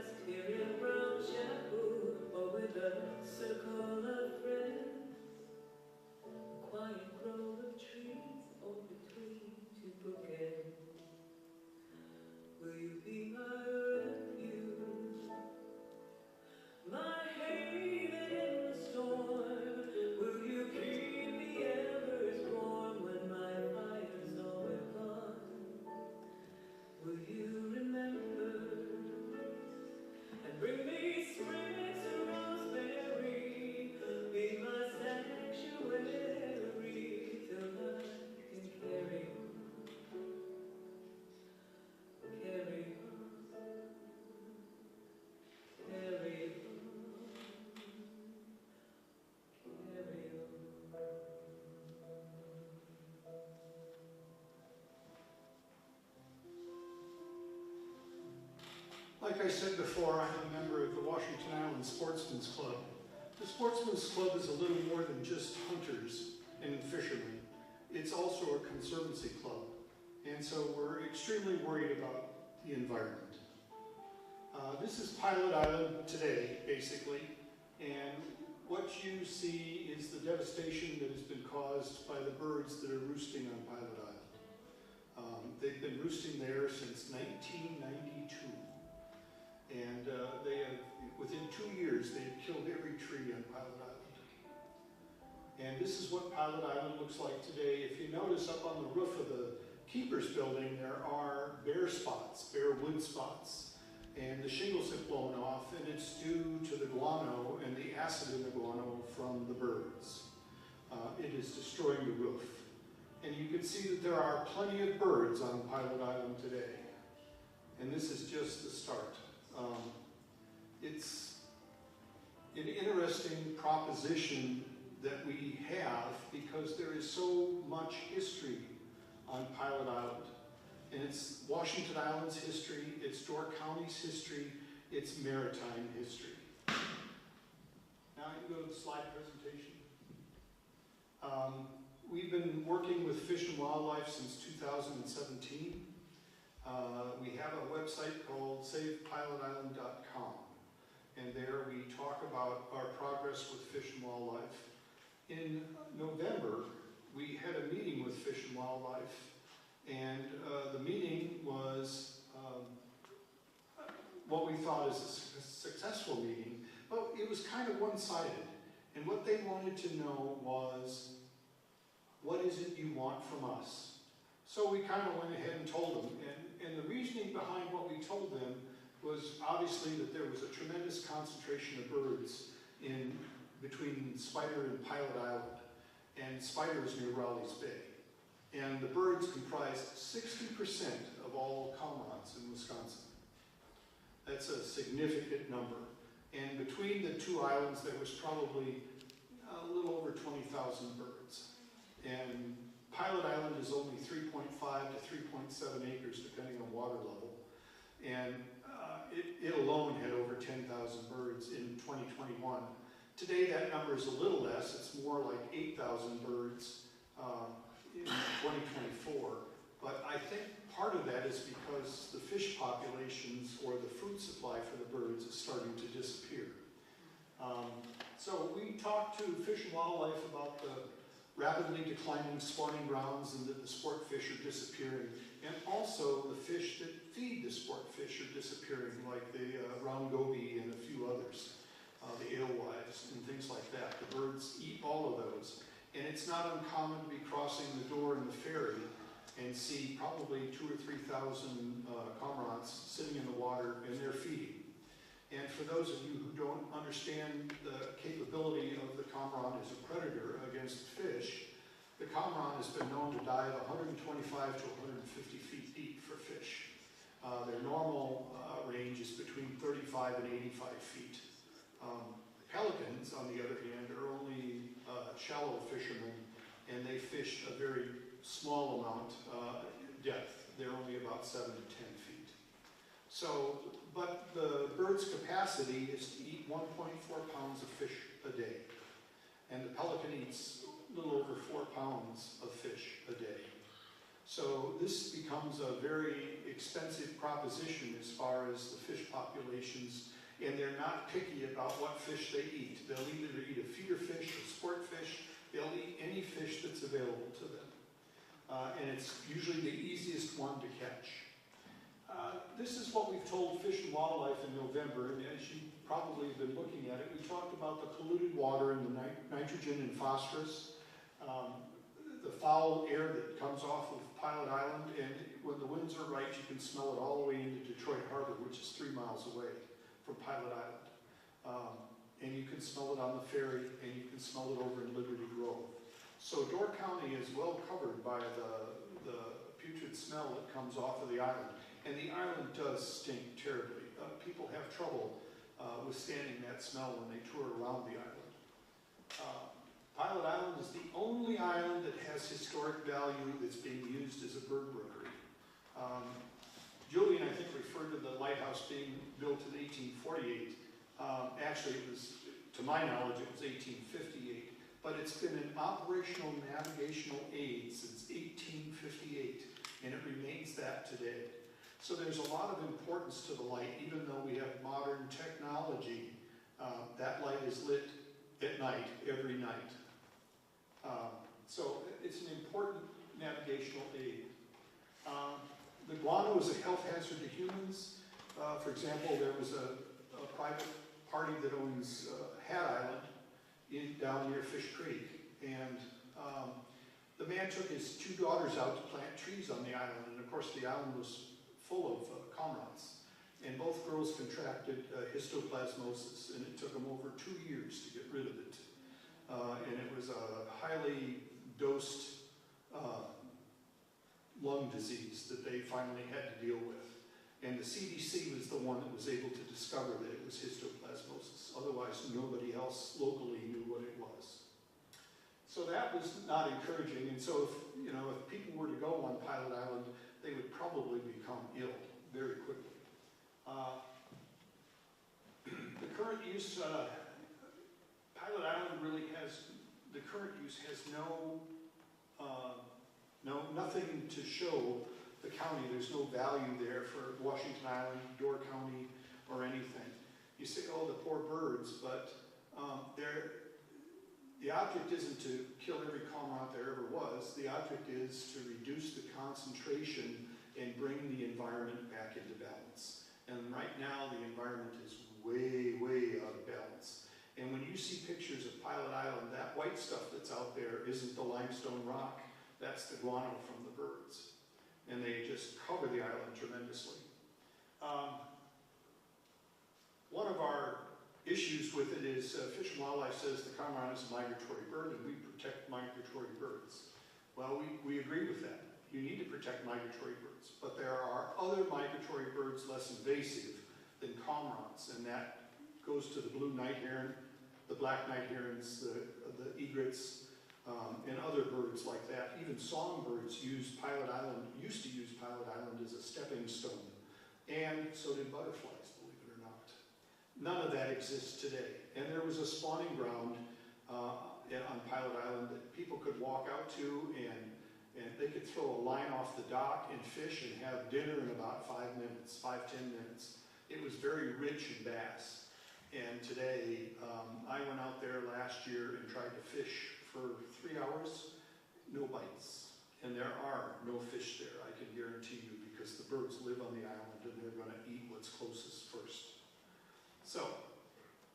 rest here in Brown Chapel, or with a circle of friends, a quiet grove of trees, or between two bookends. Will you be my refuge, my haven in the storm? Will you keep the embers warm when my fire's all gone? Will you remember and bring me sprigs of rosemary? Be my sanctuary till I can carry on, carry on, carry on, carry on. Like I said before, I'm a member of the Washington Island Sportsman's Club. The Sportsman's Club is a little more than just hunters and fishermen. It's also a conservancy club. And so we're extremely worried about the environment. This is Pilot Island today, basically. And what you see is the devastation that has been caused by the birds that are roosting on Pilot Island. They've been roosting there since 1992. And they have, within 2 years, they've killed every tree on Pilot Island. And this is what Pilot Island looks like today. If you notice up on the roof of the keeper's building, there are bare spots, bare wood spots. And the shingles have blown off, and it's due to the guano and the acid in the guano from the birds. It is destroying the roof. And you can see that there are plenty of birds on Pilot Island today. And this is just the start. It's an interesting proposition that we have because there is so much history on Pilot Island. And it's Washington Island's history, it's Door County's history, it's maritime history. Now I can go to the slide presentation. We've been working with Fish and Wildlife since 2017. We have a website called SavePilotIsland.com, and there we talk about our progress with Fish and Wildlife. In November, we had a meeting with Fish and Wildlife, and the meeting was what we thought is a successful meeting, but it was kind of one-sided. And what they wanted to know was, what is it you want from us? So we kind of went ahead and told them, and the reasoning behind what we told them was obviously that there was a tremendous concentration of birds in between Spider and Pilot Island, and Spider is near Raleigh's Bay. And the birds comprise 60% of all cormorants in Wisconsin. That's a significant number. And between the two islands, there was probably a little over 20,000 birds. And Pilot Island is only 3.5 to 3.7 acres, depending on water level. And it alone had over 10,000 birds in 2021. Today, that number is a little less. It's more like 8,000 birds in 2024. But I think part of that is because the fish populations or the food supply for the birds is starting to disappear. So we talked to Fish and Wildlife about the rapidly declining spawning grounds and that the sport fish are disappearing. And also the fish that feed the sport fish are disappearing, like the round goby and a few others, the alewives and things like that. The birds eat all of those. And it's not uncommon to be crossing the door in the ferry and see probably 2,000 or 3,000 cormorants sitting in the water, and they're feeding. And for those of you who don't understand the capability of the cormorant as a predator against fish, the cormorant has been known to dive 125 to 150 feet deep for fish. Their normal range is between 35 and 85 feet. Pelicans, on the other hand, are only shallow fishermen, and they fish a very small amount depth. They're only about 7 to 10 feet. So, but the bird's capacity is to eat 1.4 pounds of fish a day. And the pelican eats a little over 4 pounds of fish a day. So this becomes a very expensive proposition as far as the fish populations, and they're not picky about what fish they eat. They'll either eat a feeder fish, a sport fish, they'll eat any fish that's available to them. And it's usually the easiest one to catch. This is what we've told Fish and Wildlife in November, and as you probably have been looking at it, we talked about the polluted water and the nitrogen and phosphorus, the foul air that comes off of Pilot Island, and when the winds are right, you can smell it all the way into Detroit Harbor, which is 3 miles away from Pilot Island. And you can smell it on the ferry, and you can smell it over in Liberty Grove. So Door County is well covered by the putrid smell that comes off of the island. And the island does stink terribly. People have trouble withstanding that smell when they tour around the island. Pilot Island is the only island that has historic value that's being used as a bird rookery. Julian, I think, referred to the lighthouse being built in 1848. Actually, it was, to my knowledge, it was 1858. But it's been an operational navigational aid since 1858, and it remains that today. So there's a lot of importance to the light, even though we have modern technology. That light is lit at night, every night. So it's an important navigational aid. The guano is a health hazard to humans. For example, there was a private party that owns Hat Island down near Fish Creek, and the man took his 2 daughters out to plant trees on the island, and of course the island was full of cormorants, and both girls contracted histoplasmosis, and it took them over 2 years to get rid of it. And it was a highly dosed lung disease that they finally had to deal with. And the CDC was the one that was able to discover that it was histoplasmosis. Otherwise, nobody else locally knew what it was. So that was not encouraging. And so if people were to go on Pilot Island, they would probably become ill very quickly. The current use, Pilot Island really has, the current use has nothing to show the county. There's no value there for Washington Island, Door County, or anything. You say, oh, the poor birds, but the object isn't to kill every cormorant there ever was. The object is to reduce the concentration and bring the environment back into balance. And right now, the environment is way, way out of balance. And when you see pictures of Pilot Island, that white stuff that's out there isn't the limestone rock. That's the guano from the birds. And they just cover the island tremendously. One of our issues with it is Fish and Wildlife says the cormorant is a migratory bird and we protect migratory birds. Well, we agree with that. You need to protect migratory birds. But there are other migratory birds less invasive than cormorants, and that goes to the blue night heron, the black night herons, the egrets, and other birds like that. Even songbirds used to use Pilot Island as a stepping stone. And so did butterflies, believe it or not. None of that exists today. And there was a spawning ground on Pilot Island that people could walk out to, and they could throw a line off the dock and fish and have dinner in about 5 minutes, 5-10 minutes. It was very rich in bass. And today, I went out there last year and tried to fish for 3 hours, no bites. And there are no fish there, I can guarantee you, because the birds live on the island and they're going to eat what's closest first. So,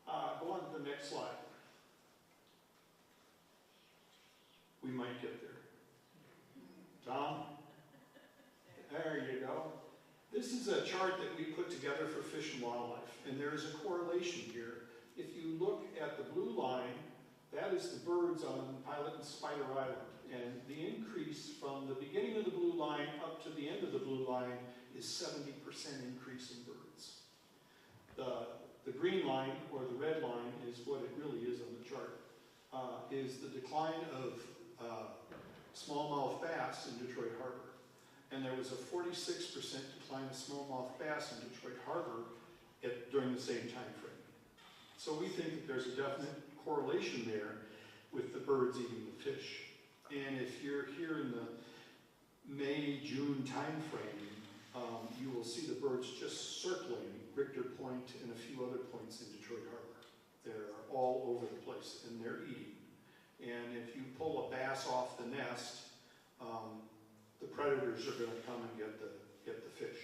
go on to the next slide. We might get there. Tom? There you go. This is a chart that we put together for Fish and Wildlife, and there is a correlation here. If you look at the blue line, that is the birds on Pilot and Spider Island, and the increase from the beginning of the blue line up to the end of the blue line is 70% increase in birds. The green line, or the red line, is what it really is on the chart, is the decline of smallmouth bass in Detroit Harbor. And there was a 46% decline of smallmouth bass in Detroit Harbor during the same time frame. So we think that there's a definite correlation there with the birds eating the fish. And if you're here in May, June timeframe, you will see the birds just circling Richter Point and a few other points in Detroit Harbor. They're all over the place and they're eating. And if you pull a bass off the nest, the predators are going to come and get the fish,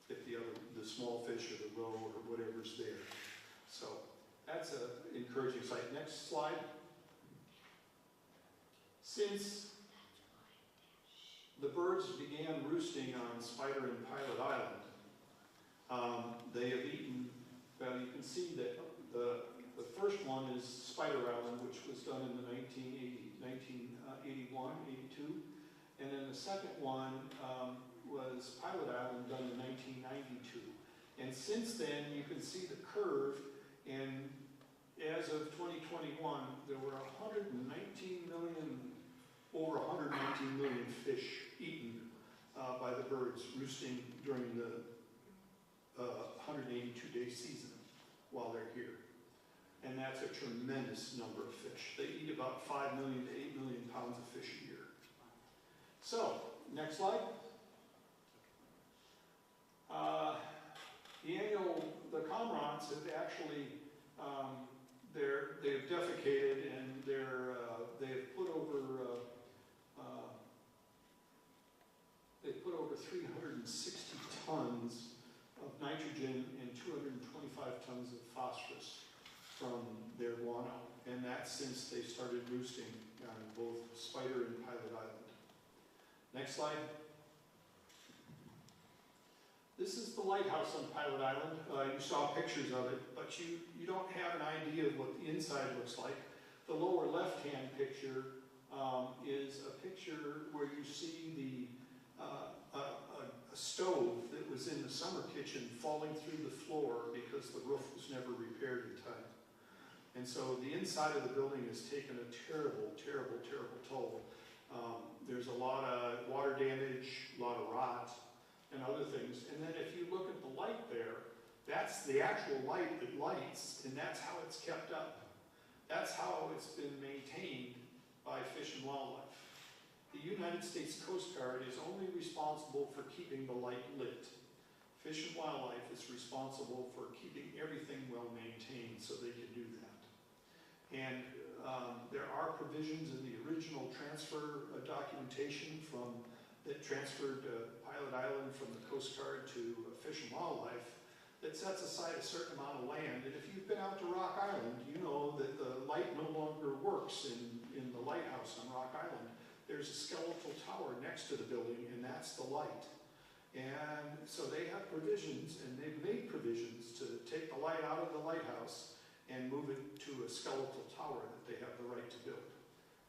get the small fish or the roe or whatever's there. So that's an encouraging sight. Next slide. Since the birds began roosting on Spider and Pilot Island, they have eaten, well, you can see that the first one is Spider Island, which was done in the 1981, 82. And then the second one was Pilot Island, done in 1992. And since then, you can see the curve, and as of 2021, there were 119 million, over 119 million fish eaten by the birds roosting during the 182-day season while they're here. And that's a tremendous number of fish. They eat about 5 million to 8 million pounds of fish a year. So, next slide. The cormorants have actually, they've defecated and they've put over 360 tons of nitrogen and 225 tons of phosphorus from their guano, and that's since they started roosting on both Spider and Pilot Island. Next slide. This is the lighthouse on Pilot Island. You saw pictures of it, but you don't have an idea of what the inside looks like. The lower left-hand picture is a picture where you see a stove that was in the summer kitchen falling through the floor because the roof was never repaired in time. And so the inside of the building has taken a terrible, terrible, terrible toll. There's a lot of water damage, a lot of rot, and other things. And then if you look at the light there, that's the actual light that lights, and that's how it's kept up. That's how it's been maintained by Fish and Wildlife. The United States Coast Guard is only responsible for keeping the light lit. Fish and Wildlife is responsible for keeping everything well maintained, so they can do that. And there are provisions in the original transfer documentation that transferred Pilot Island from the Coast Guard to Fish and Wildlife that sets aside a certain amount of land. And if you've been out to Rock Island, you know that the light no longer works in the lighthouse on Rock Island. There's a skeletal tower next to the building, and that's the light. And so they have provisions, and they've made provisions to take the light out of the lighthouse and move it to a skeletal tower that they have the right to build.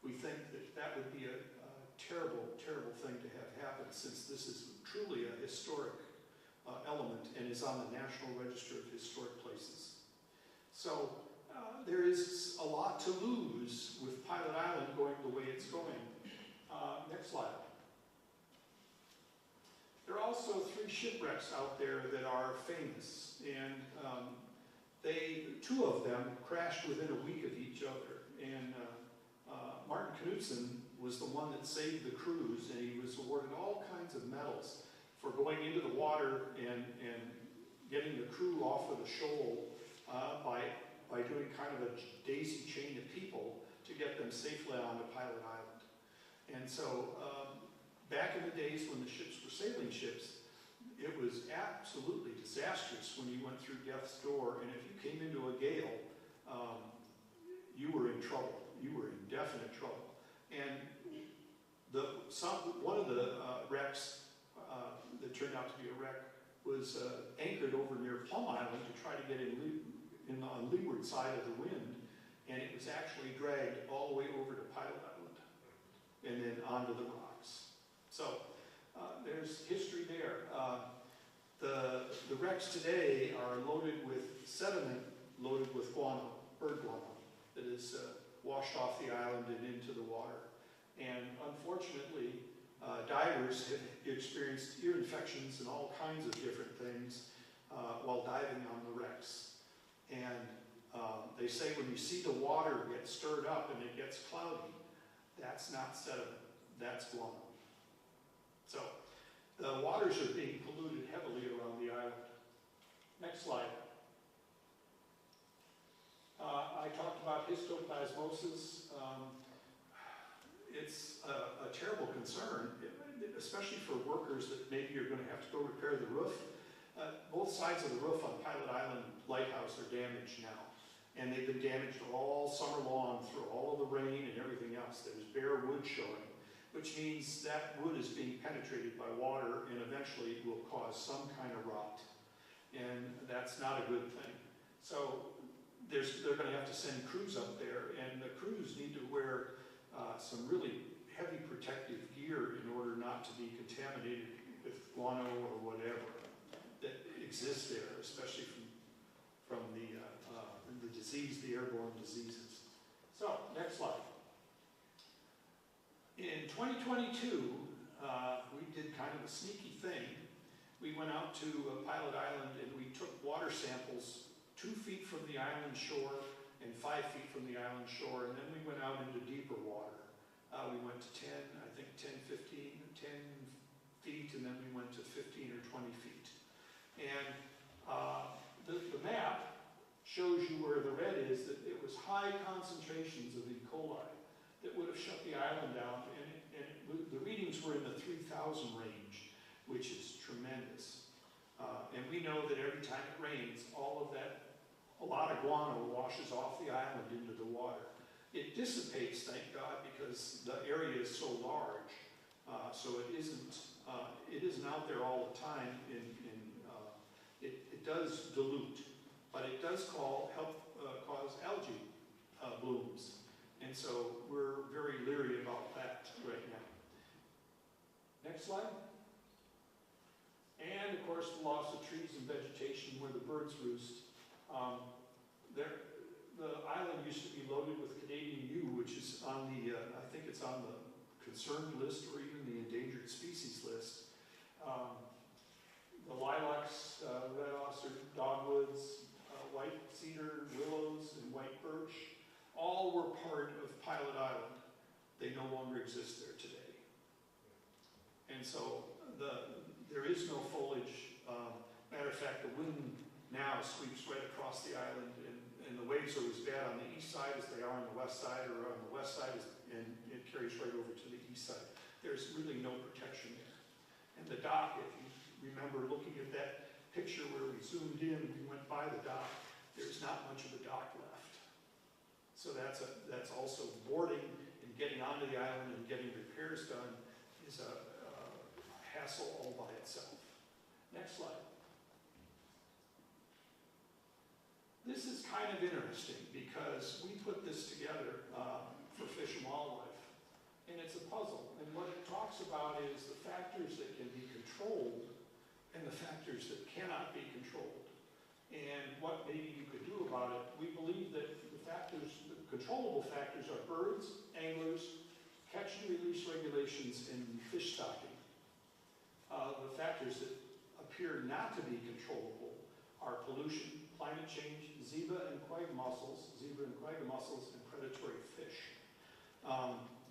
We think that that would be a terrible, terrible thing to have happen, since this is truly a historic element and is on the National Register of Historic Places. So there is a lot to lose with Pilot Island going the way it's going. Next slide. There are also 3 shipwrecks out there that are famous, and two of them crashed within a week of each other. And Martin Knudsen was the one that saved the crews, and he was awarded all kinds of medals for going into the water and getting the crew off of the shoal by doing kind of a daisy chain of people to get them safely onto Pilot Island. And so back in the days when the ships were sailing ships, it was absolutely disastrous when you went through death's door, and if you came into a gale, you were in trouble. You were in definite trouble. And one of the wrecks that turned out to be a wreck was anchored over near Plum Island to try to get on the leeward side of the wind, and it was actually dragged all the way over to Pilot Island and then onto the rocks. So there's history there. The wrecks today are loaded with sediment, loaded with guano, bird guano, that is washed off the island and into the water. And unfortunately, divers have experienced ear infections and all kinds of different things while diving on the wrecks. And they say when you see the water get stirred up and it gets cloudy, that's not sediment, that's guano. The waters are being polluted heavily around the island. Next slide. I talked about histoplasmosis. It's a terrible concern, especially for workers that maybe you're going to have to go repair the roof. Both sides of the roof on Pilot Island Lighthouse are damaged now. And they've been damaged all summer long through all of the rain and everything else. There's bare wood showing, which means that wood is being penetrated by water and eventually it will cause some kind of rot. And that's not a good thing. So they're going to have to send crews up there, and the crews need to wear some really heavy protective gear in order not to be contaminated with guano or whatever that exists there, especially from the disease, the airborne diseases. So, next slide. In 2022, we did kind of a sneaky thing. We went out to Pilot Island and we took water samples 2 feet from the island shore and 5 feet from the island shore, and then we went out into deeper water. We went to 10, I think 10 feet, and then we went to 15 or 20 feet. And the map shows you where the red is, that it was high concentrations of E. coli that would have shut the island down, and the readings were in the 3,000 range, which is tremendous. And we know that every time it rains, a lot of guano washes off the island into the water. It dissipates, thank God, because the area is so large, so it isn't out there all the time. It does dilute, but it does help cause algae blooms, and so we're very leery about that right now. Next slide. And of course, the loss of trees and vegetation where the birds roost. The island used to be loaded with Canadian yew, which is on the, I think it's on the concerned list or even the endangered species list. The lilacs, red ostrich, dogwoods, white cedar, willows, and white birch, all were part of Pilot Island. They no longer exist there today. And so there is no foliage. Matter of fact, the wind now sweeps right across the island, and the waves are as bad on the east side as they are on the west side, or on the west side, and it carries right over to the east side. There's really no protection there. And the dock, if you remember looking at that picture where we zoomed in, we went by the dock, there's not much of a dock left. So that's also boarding and getting onto the island and getting repairs done is a hassle all by itself. Next slide. This is kind of interesting because we put this together for Fish and Wildlife, and it's a puzzle. And what it talks about is the factors that can be controlled and the factors that cannot be controlled, and what maybe you could do about it. We believe that the controllable factors are birds, anglers, catch and release regulations, and fish stocking. The factors that appear not to be controllable are pollution, climate change, zebra and quagga mussels, and predatory fish.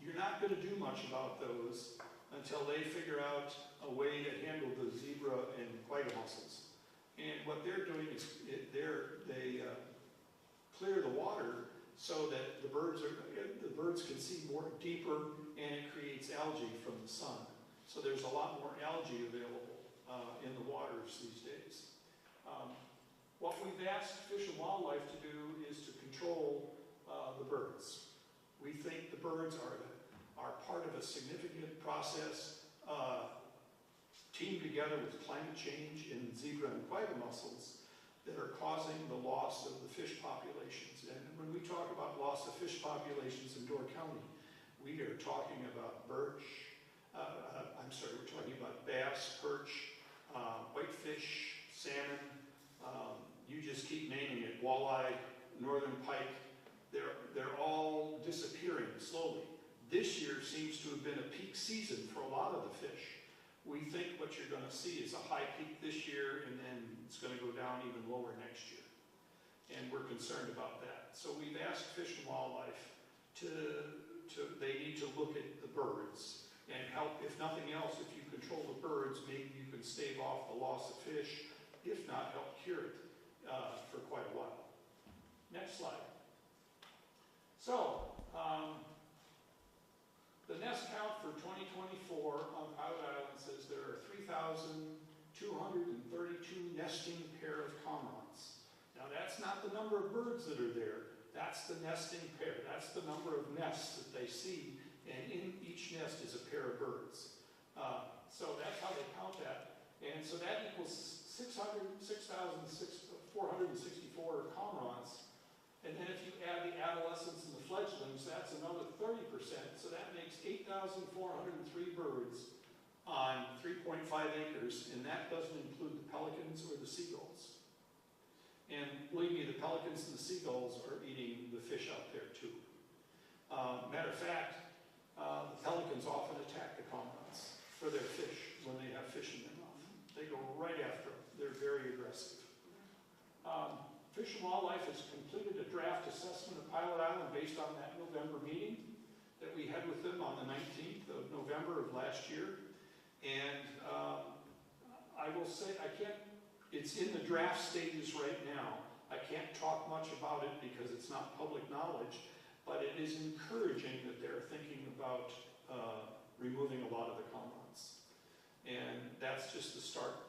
You're not going to do much about those until they figure out a way to handle the zebra and quagga mussels. And what they're doing is they clear the water so that the birds can see more deeper, and it creates algae from the sun. So there's a lot more algae available in the waters these days. What we've asked Fish and Wildlife to do is to control the birds. We think the birds are part of a significant process teamed together with climate change in zebra and quagga mussels that are causing the loss of the fish populations. And when we talk about loss of fish populations in Door County, we are talking about we're talking about bass, perch, whitefish, salmon, you just keep naming it, walleye, northern pike. They're all disappearing slowly. This year seems to have been a peak season for a lot of the fish. We think what you're going to see is a high peak this year, and then it's going to go down even lower next year. And we're concerned about that. So we've asked Fish and Wildlife they need to look at the birds. and help, if nothing else, if you control the birds, maybe you can stave off the loss of fish, if not help cure it for quite a while. Next slide. So, the nest count for 2024 on Pilot Island says there are 3,232 nesting pair of cormorants. Now that's not the number of birds that are there, that's the nesting pair, that's the number of nests that they see, and in each nest is a pair of birds. So that's how they count that. And so that equals 6,464 cormorants. And then if you add the adolescents and the fledglings, that's another 30%. So that makes 8,403 birds on 3.5 acres, and that doesn't include the pelicans or the seagulls. And believe me, the pelicans and the seagulls are eating the fish out there too. Matter of fact, the pelicans often attack the cormorants for their fish when they have fish in their mouth. They go right after them. They're very aggressive. Fish and Wildlife has completed a draft assessment of Pilot Island based on that November meeting that we had with them on the 19th of November of last year. And I will say, it's in the draft stages right now. I can't talk much about it because it's not public knowledge, but it is encouraging that they're thinking about removing a lot of the cormorants. And that's just the start.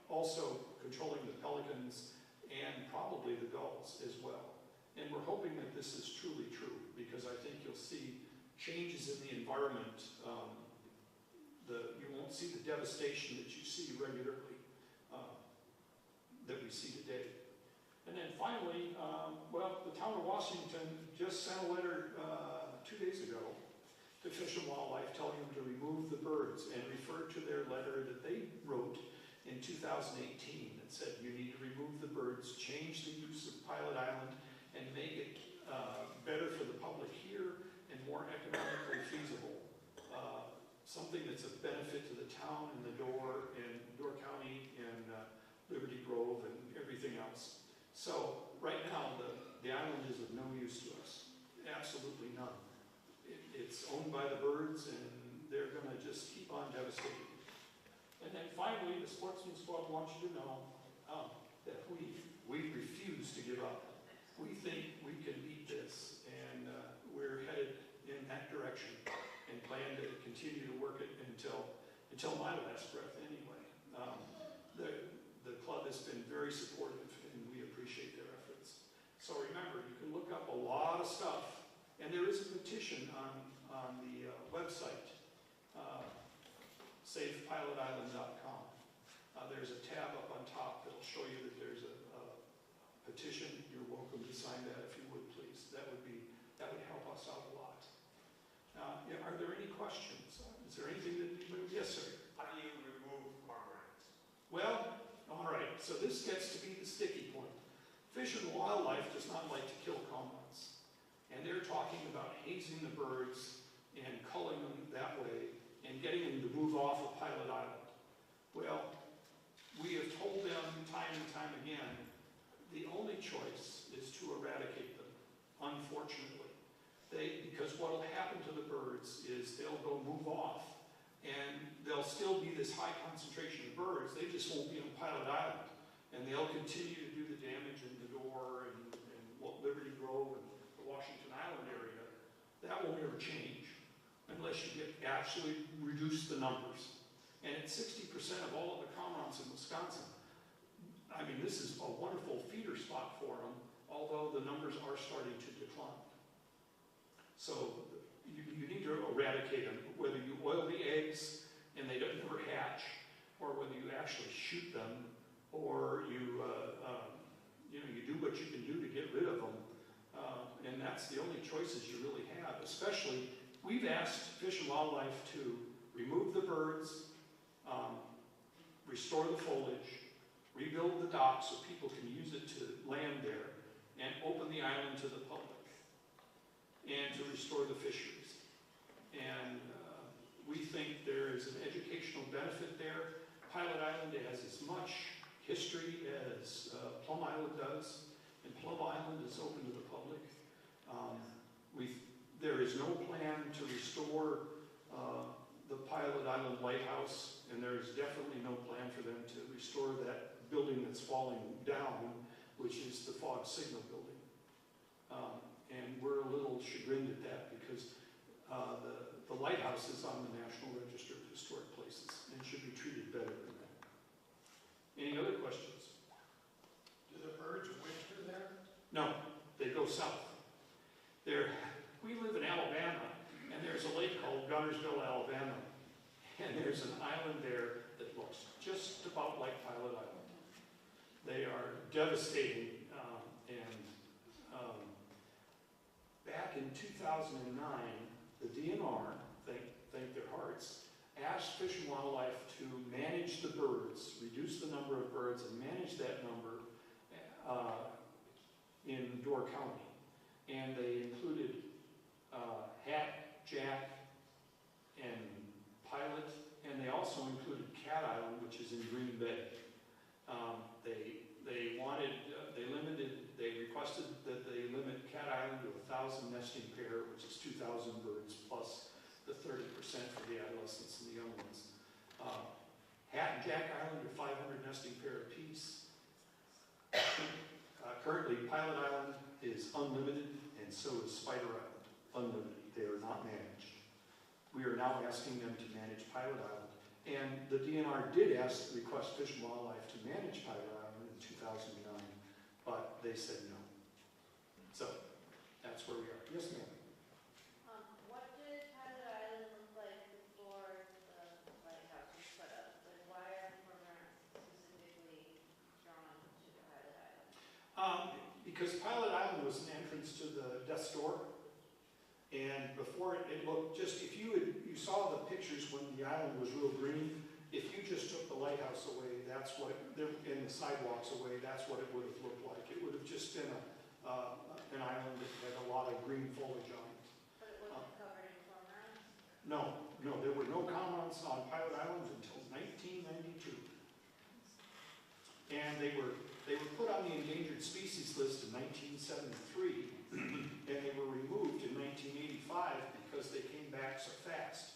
Also controlling the pelicans and probably the gulls as well. And we're hoping that this is truly true, because I think you'll see changes in the environment. You won't see the devastation that you see regularly, that we see today. And then finally, the town of Washington just sent a letter 2 days ago to Fish and Wildlife telling them to remove the birds, and referred to their letter that they wrote in 2018 that said you need to remove the birds, change the use of Pilot Island, and make it better for the public here and more economically feasible. Something that's a benefit to the town and the Door County and Liberty Grove and everything else. So right now the island is of no use to us, absolutely none. It's owned by the birds, and they're going to just keep on devastating. And then finally, the Sportsman's Club wants you to know that we refuse to give up. We think we can beat this, and we're headed in that direction, and plan to continue to work it until my last breath anyway. The club has been very supportive, and we appreciate their efforts. So remember, you can look up a lot of stuff, and there is a petition on the website, SafePilotIsland.com. There's a tab up on top that'll show you that there's a petition. You're welcome to sign that if you would, please. That would help us out a lot. Are there any questions? Is there anything that yes, sir? How do you remove cormorants? Well, all right. So this gets to be the sticky point. Fish and Wildlife does not like to kill cormorants, and they're talking about hazing the birds and culling them that way and getting them to move off of Pilot Island. Well, we have told them time and time again, the only choice is to eradicate them, unfortunately. Because what will happen to the birds is they'll go move off, and there'll still be this high concentration of birds, they just won't be on Pilot Island. And they'll continue to do the damage in the Door and Liberty Grove and the Washington Island area. That won't ever change unless you actually reduce the numbers. And at 60% of all of the cormorants in Wisconsin, I mean, this is a wonderful feeder spot for them, although the numbers are starting to decline. So you need to eradicate them, whether you oil the eggs and they don't never hatch, or whether you actually shoot them, or you do what you can do to get rid of them. And that's the only choices you really have. Especially, we've asked Fish and Wildlife to remove the birds, restore the foliage, rebuild the dock so people can use it to land there, and open the island to the public, and to restore the fisheries. And we think there is an educational benefit there. Pilot Island has as much history as Plum Island does, and Plum Island is open to the public. There is no plan to restore the Island Lighthouse, and there's definitely no plan for them to restore that building that's falling down, which is the fog signal building. And we're a little chagrined at that because the lighthouse is on the National Register of Historic Places and should be treated better than that. Any other questions? Do the birds winter there? No, they go south. We live in Alabama, and there's a lake called Gunnersville, Alabama, and there's an island there that looks just about like Pilot Island. They are devastating, back in 2009, the DNR, thank their hearts, asked Fish and Wildlife to manage the birds, reduce the number of birds, and manage that number in Door County. And they included Hat, Jack, and Pilot, and they also included Cat Island, which is in Green Bay. They requested that they limit Cat Island to 1,000 nesting pair, which is 2,000 birds, plus the 30% for the adolescents and the young ones. Hat and Jack Island are 500 nesting pair apiece. Currently, Pilot Island is unlimited, and so is Spider Island, unlimited. They are not managed. We are now asking them to manage Pilot Island. And the DNR did request Fish and Wildlife to manage Pilot Island in 2009, but they said no. So, that's where we are. Yes, ma'am? What did Pilot Island look like before the lighthouse was put up? Like, why are cormorants specifically drawn to Pilot Island? Because Pilot Island was an entrance to the Death Store. And before it looked just, if you saw the pictures when the island was real green, if you just took the lighthouse away, that's what, and the sidewalks away, that's what it would have looked like. It would have just been an island that had a lot of green foliage on it. But it wasn't covered in cormorants? No, there were no cormorants on Pilot Island until 1992. And they were put on the endangered species list in 1973. And they were removed in 1985 because they came back so fast.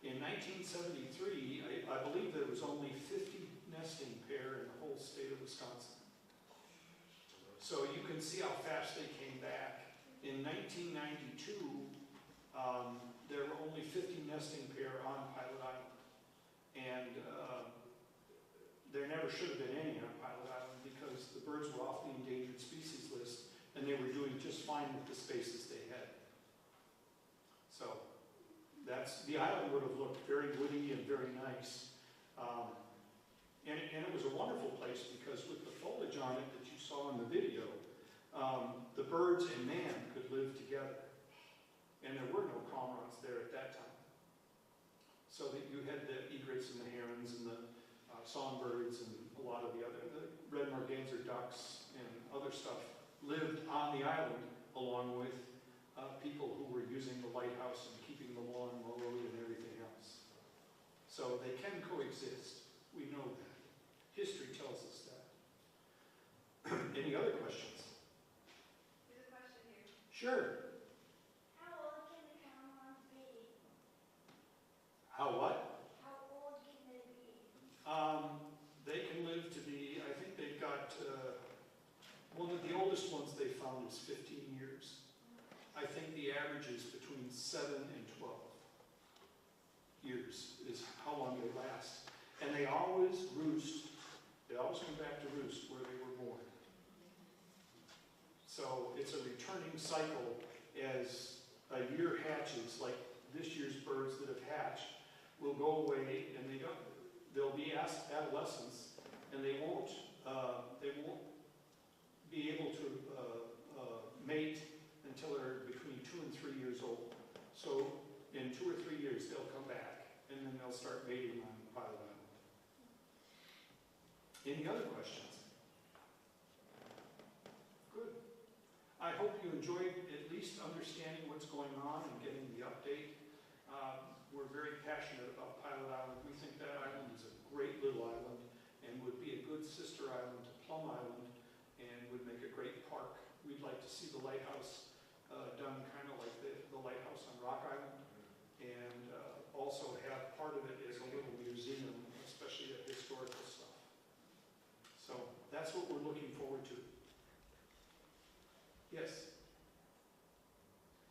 In 1973, I believe there was only 50 nesting pair in the whole state of Wisconsin. So you can see how fast they came back. In 1992, there were only 50 nesting pair on Pilot Island. And there never should have been any on Pilot Island because the birds were off the endangered species list and they were doing just fine with the spaces they had. So the island would have looked very woody and very nice. And it was a wonderful place because with the foliage on it that you saw in the video, the birds and man could live together. And there were no cormorants there at that time. So that you had the egrets and the herons and the songbirds and a lot of the red merganser ducks and other stuff lived on the island along with people who were using the lighthouse and keeping the lawn mowed and everything else. So they can coexist. We know that. History tells us that. Any other questions? There's a question here. Sure. How old can the cormorants be? How what? How old can they be? They can live to be, I think they've got, one of the oldest ones they found is 15 years. I think the average is between 7 and 12 years is how long they last. And they always roost. They always come back to roost where they were born. So it's a returning cycle as a year hatches, like this year's birds that have hatched will go away and they'll be adolescents and they won't be able to mate until they're between 2 and 3 years old. So in 2 or 3 years they'll come back and then they'll start mating on Pilot Island. Any other questions? Good. I hope you enjoyed at least understanding what's going on and getting the update. We're very passionate about Pilot Island. We think that island is a great little island and would be a good sister island to Plum Island and would make a great park. We'd like to see the lighthouse done kind of like the lighthouse on Rock Island and also have part of it as a Yes?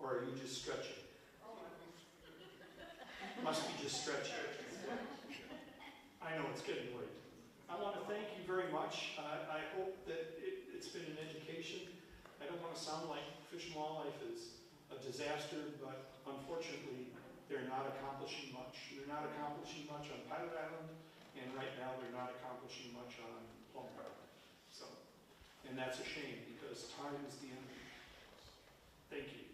Or are you just stretching? Must be just stretching. I know it's getting late. I want to thank you very much. I hope that it's been an education. I don't want to sound like Fish and Wildlife is a disaster, but unfortunately, they're not accomplishing much. They're not accomplishing much on Pilot Island, and right now they're not accomplishing much on Plum Island. So, and that's a shame because time is the enemy. Thank you.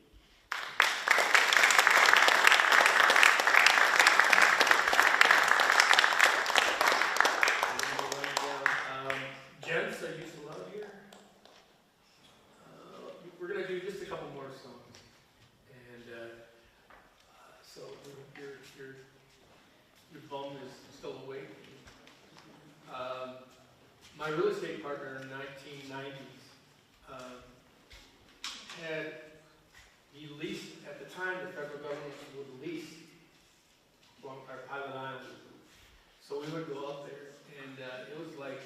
Gents, are you still out here? We're going to do just a couple more songs. And so your bum is still awake. My real estate partner in the 1990s he leased, at the time the federal government would lease our Pilot Island. So we would go up there and it was like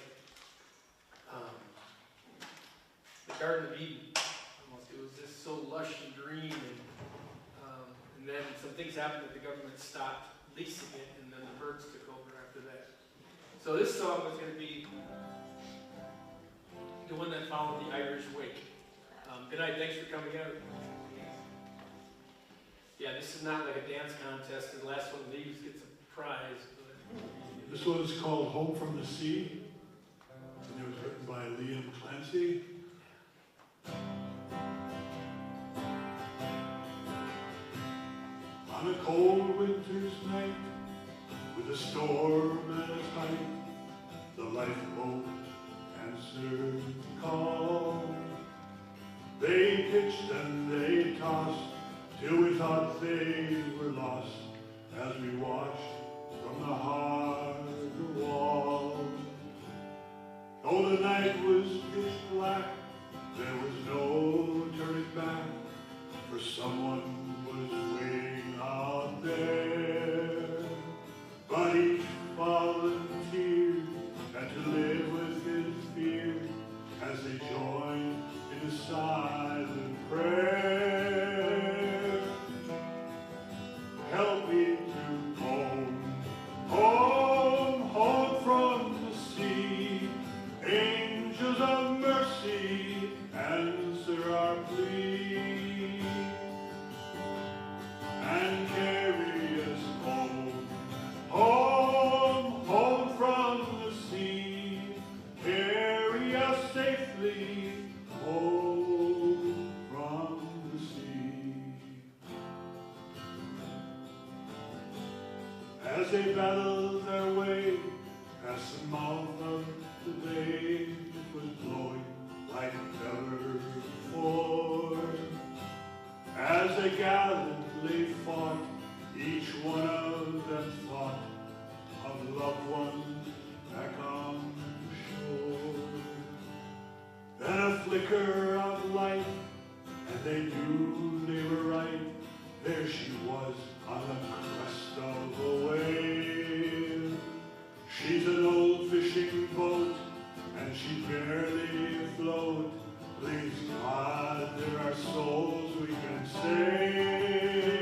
the Garden of Eden, almost. It was just so lush and green, and then some things happened that the government stopped leasing it, and then the birds took over after that. So this song was going to be the one that followed the Irish Wake. Good night, thanks for coming out. Yeah, this is not like a dance contest, and the last one leaves gets a prize. But This one is called Home from the Sea, and it was written by Liam Clancy. On a cold winter's night, with a storm at its height, the lifeboat answered the call. They pitched and they tossed, till we thought they were lost, as we watched from the harbor wall. Though the night was pitch black, there was no turning back, for someone was waiting out there. But each volunteered had to live with his fear, as they joined in a silent prayer. Help me to home, home, home from the sea. Angels of mercy, answer our plea, and carry us home, home, home from the sea. Carry us safely home from the sea. As they battled their way past the mouth of the bay, it was blowing like never before. As they gallantly fought, each one of them thought of loved ones back on the shore. Then a flicker of light, and they knew they were right. There she was on the crest of a wave. She's an old fishing boat, and she barely afloat. Please God, there are souls we can save,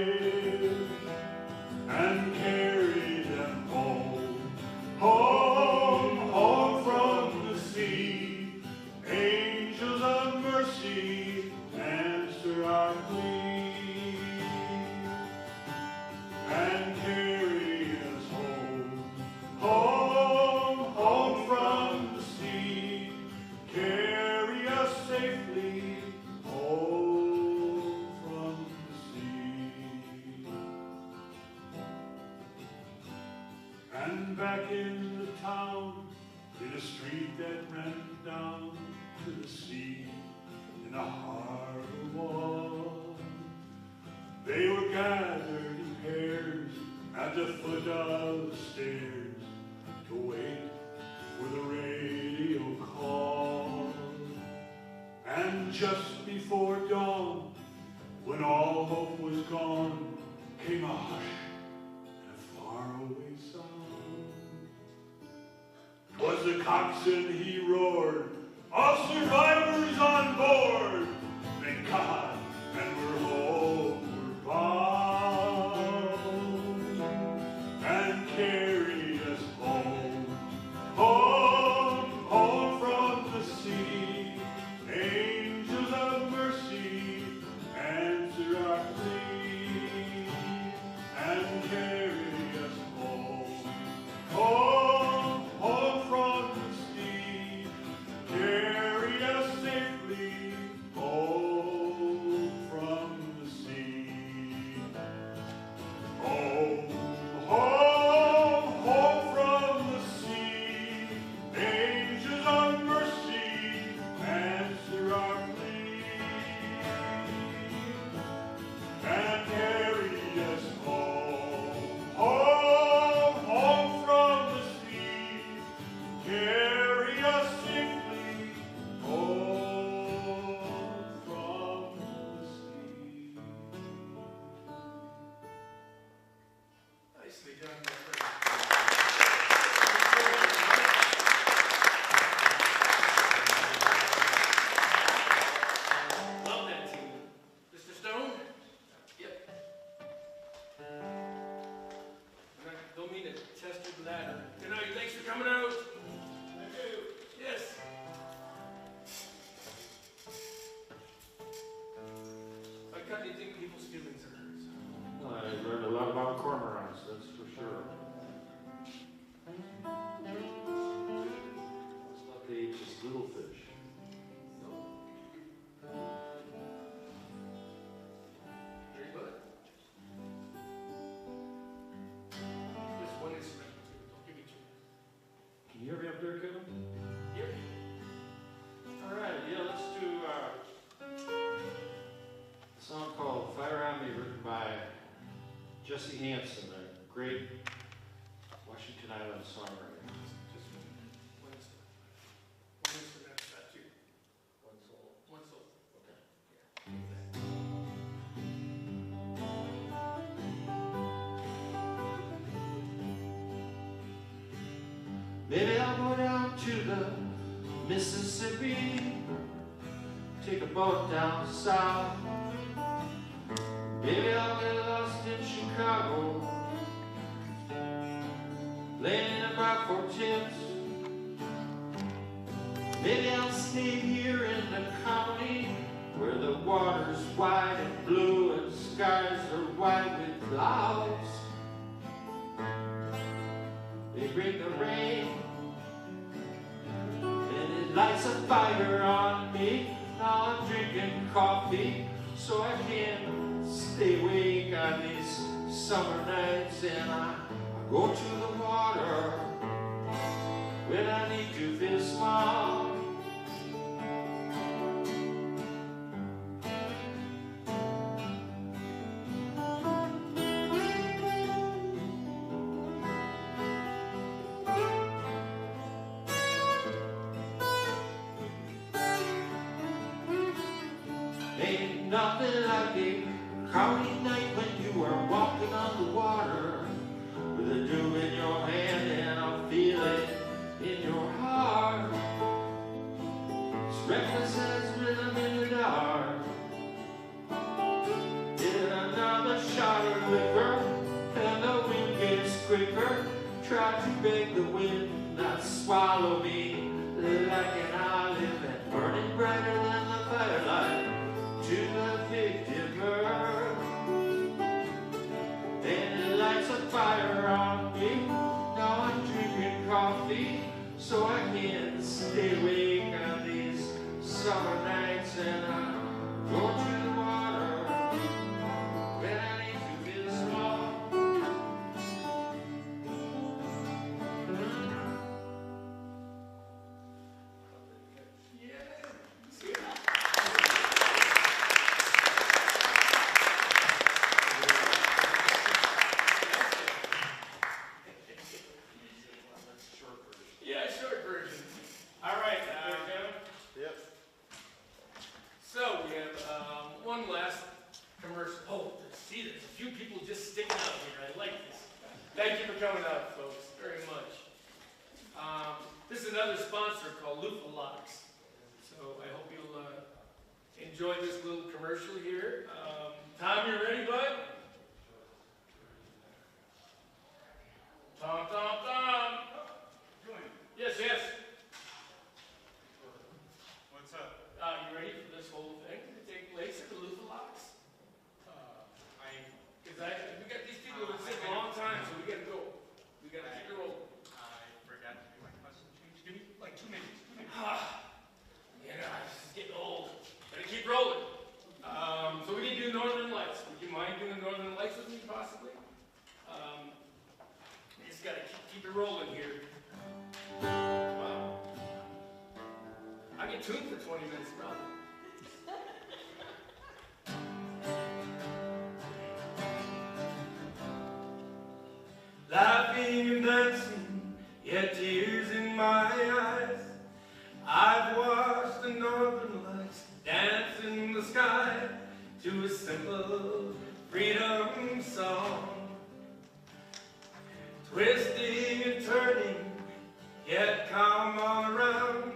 and carry them home, home, home from the sea. Angels of mercy, answer our plea, and carry us home, home, home from the sea. Carry us safely home from the sea. And back in the town, in a street that ran down to the sea, in a harbor wall, they were gathered in pairs at the foot of the stairs to wait for the radio call. And just before dawn, when all hope was gone, came a hush and a faraway sound. 'Twas the coxswain, he roared, "All survivors on board! Thank how do you think people's feelings are hurt? Well, I learned a lot about cormorants, that's for sure. It's not they eat just little fish. Very good. Just one instrument. Don't give me two. Can you hear me up there, Kevin? Yep. All right, yeah, let's do a song called Fire on Me, written by Jesse Hansen, a great Washington Island songwriter. Just one instrument. One instrument, that's two. One solo. One solo. Okay. Maybe I'll go down to the Mississippi, take a boat down south. Maybe I'll get lost in Chicago, laying in about for tips. Maybe I'll stay here in the county where the water's wide and blue and skies are white with clouds. They bring the rain and it lights a fire on me. Now I'm drinking coffee so I can stay awake on these summer nights, and I go to the water when I need to feel small. Ain't nothing like a cloudy night when you are walking on the water with a dew in your hand and a feeling in your heart. It's reckless as rhythm in the dark. Get another shot of liquor and the wind gets quicker. Try to beg the wind not swallow me like an olive and burning brighter than the firelight to the victim bird. And it lights a fire on me. Now I'm drinking coffee so I can stay awake on these summer nights, and I go to the water when I need to feel small. Yeah, short version. All right, Kevin. Yep. So we have one last commercial. Oh, see, there's a few people just sticking out here. I like this. Thank you for coming out, folks, very much. This is another sponsor called Loofah Locks. So I hope you'll enjoy this little commercial here. Tom, you ready, bud? Tom, Tom, Tom. Yes, yes. What's up? You ready for this whole thing to take place at the Loofah Locks? Because we got these people who've been sitting a long time, so we gotta go. We gotta keep it rolling. I forgot to do my custom change. Give me like 2 minutes. 2 minutes. Yeah, this is getting old. Gotta keep rolling. So we need to do Northern Lights. Would you mind doing Northern Lights with me, possibly? We just gotta keep it rolling here. Wow. I get tuned for 20 minutes, probably. Laughing and dancing, yet tears in my eyes. I've watched the Northern Lights dance in the sky to a simple freedom song. Twisting and turning, yet calm all around.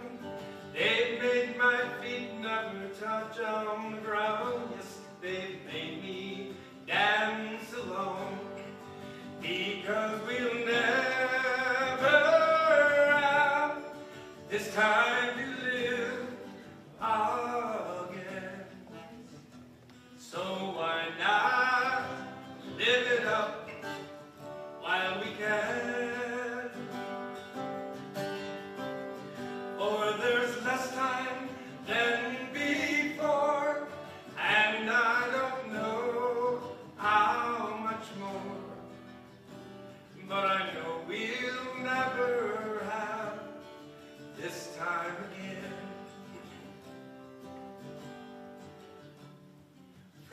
They've made my feet never touch on the ground. Yes, they've made me dance alone. Because we'll never have this time to live again. So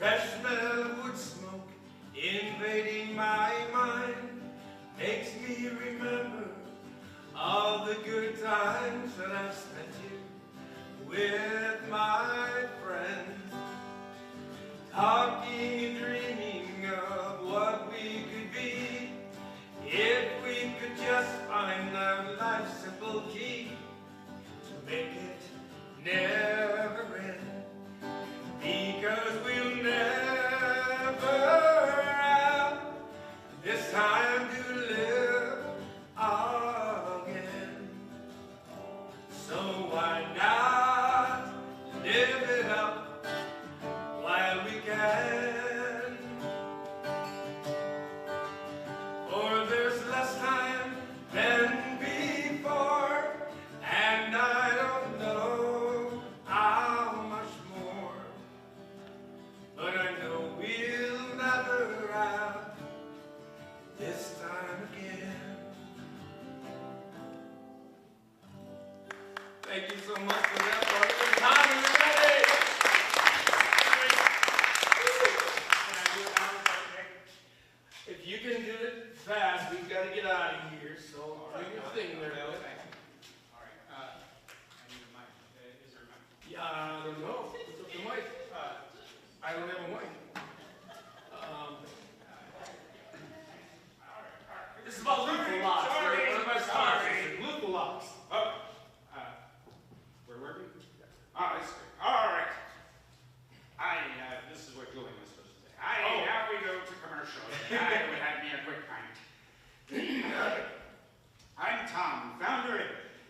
That smell of wood smoke invading my mind makes me remember all the good times that I've spent here with my friends, talking and dreaming of what we could be if we could just find our life's simple key to make it never end. Because we'll never have this time to live again. So why not live it up while we can? For there's less time than before, and I don't know how much more. But I know we'll never have this time again. Thank you so much for that part. Tom, are you ready? Can I do it now? Is that okay? If you can do it fast, we've got to get out of here. So do your thing there. Okay. All right. I need a mic. Is there a mic? Yeah, I don't know. What's up the mic? I don't have a mic. This is about loofah locks. Sorry. What am I supposed to say? Loofah locks. Oh. Where were we? Oh, this is good. All right. This is what Julian was supposed to say. Now we go to commercial. I would have me a quick pint. I'm Tom, founder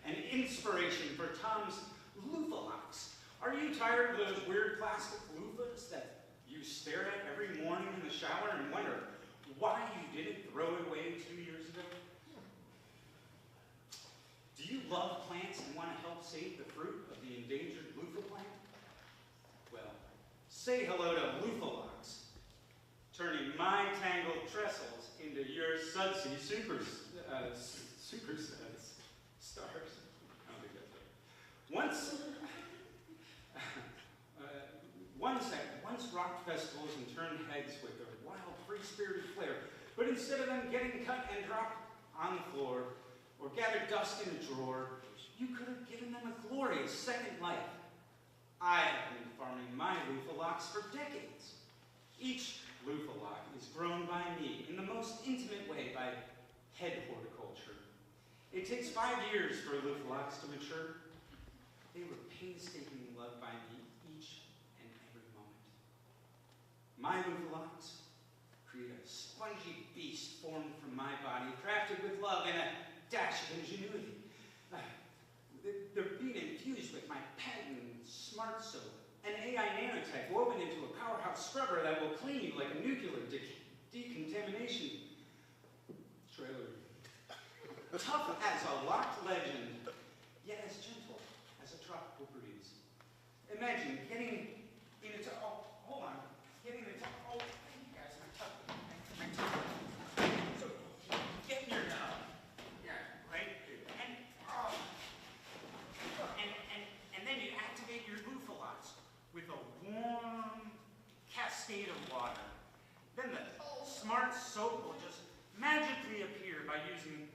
and inspiration for Tom's Loofah Locks. Are you tired of those weird plastic loofahs that you stare at every morning in the shower and wonder why you didn't throw it away 2 years ago? Do you love plants and want to help save the fruit of the endangered loofah plant? Well, say hello to Loofah Locks, turning my tangled trestles into your sudsy stars. I don't think that's right. Once rocked festivals and turned heads with their wild, free-spirited flair, but instead of them getting cut and dropped on the floor or gathered dust in a drawer, you could have given them a glorious second life. I have been farming my loofah locks for decades. Each loofah lock is grown by me in the most intimate way by head horticulture. It takes 5 years for loofah locks to mature. They were painstakingly loved by me each and every moment. My loofah locks create a spongy beast formed from my body, crafted with love and a dash of ingenuity. They're being infused with my patent smart soap, an AI nanotype woven into a powerhouse scrubber that will clean you like a nuclear decontamination trailer. Tough as a locked legend, yet as gentle as a tropical breeze. Imagine getting into, hold on, getting into, thank you guys, my tongue. So, get in your tongue, right? And then you activate your loofah locks with a warm cascade of water. Then the smart soap will just magically appear by using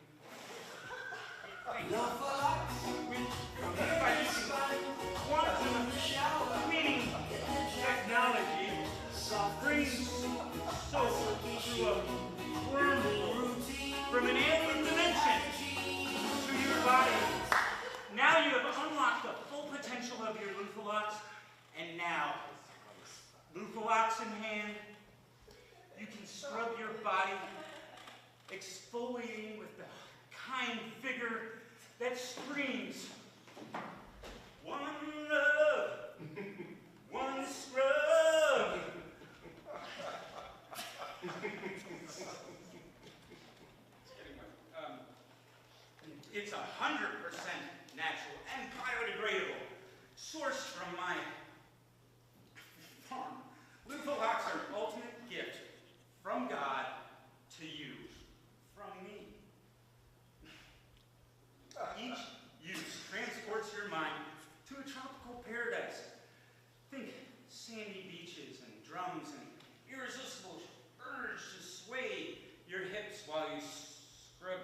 quantum cleaning technology brings soap through a wormhole from an alien dimension to your body. Now you have unlocked the full potential of your loofah locks, and now, loofah locks in hand, you can scrub your body, exfoliating with the kind vigor that screams, one love, one scrub. It's 100% natural and biodegradable, sourced from my farm. Loofah locks are an ultimate gift from God to you, from me. Each use transports your mind to a tropical paradise, drums and irresistible urge to sway your hips while you scrub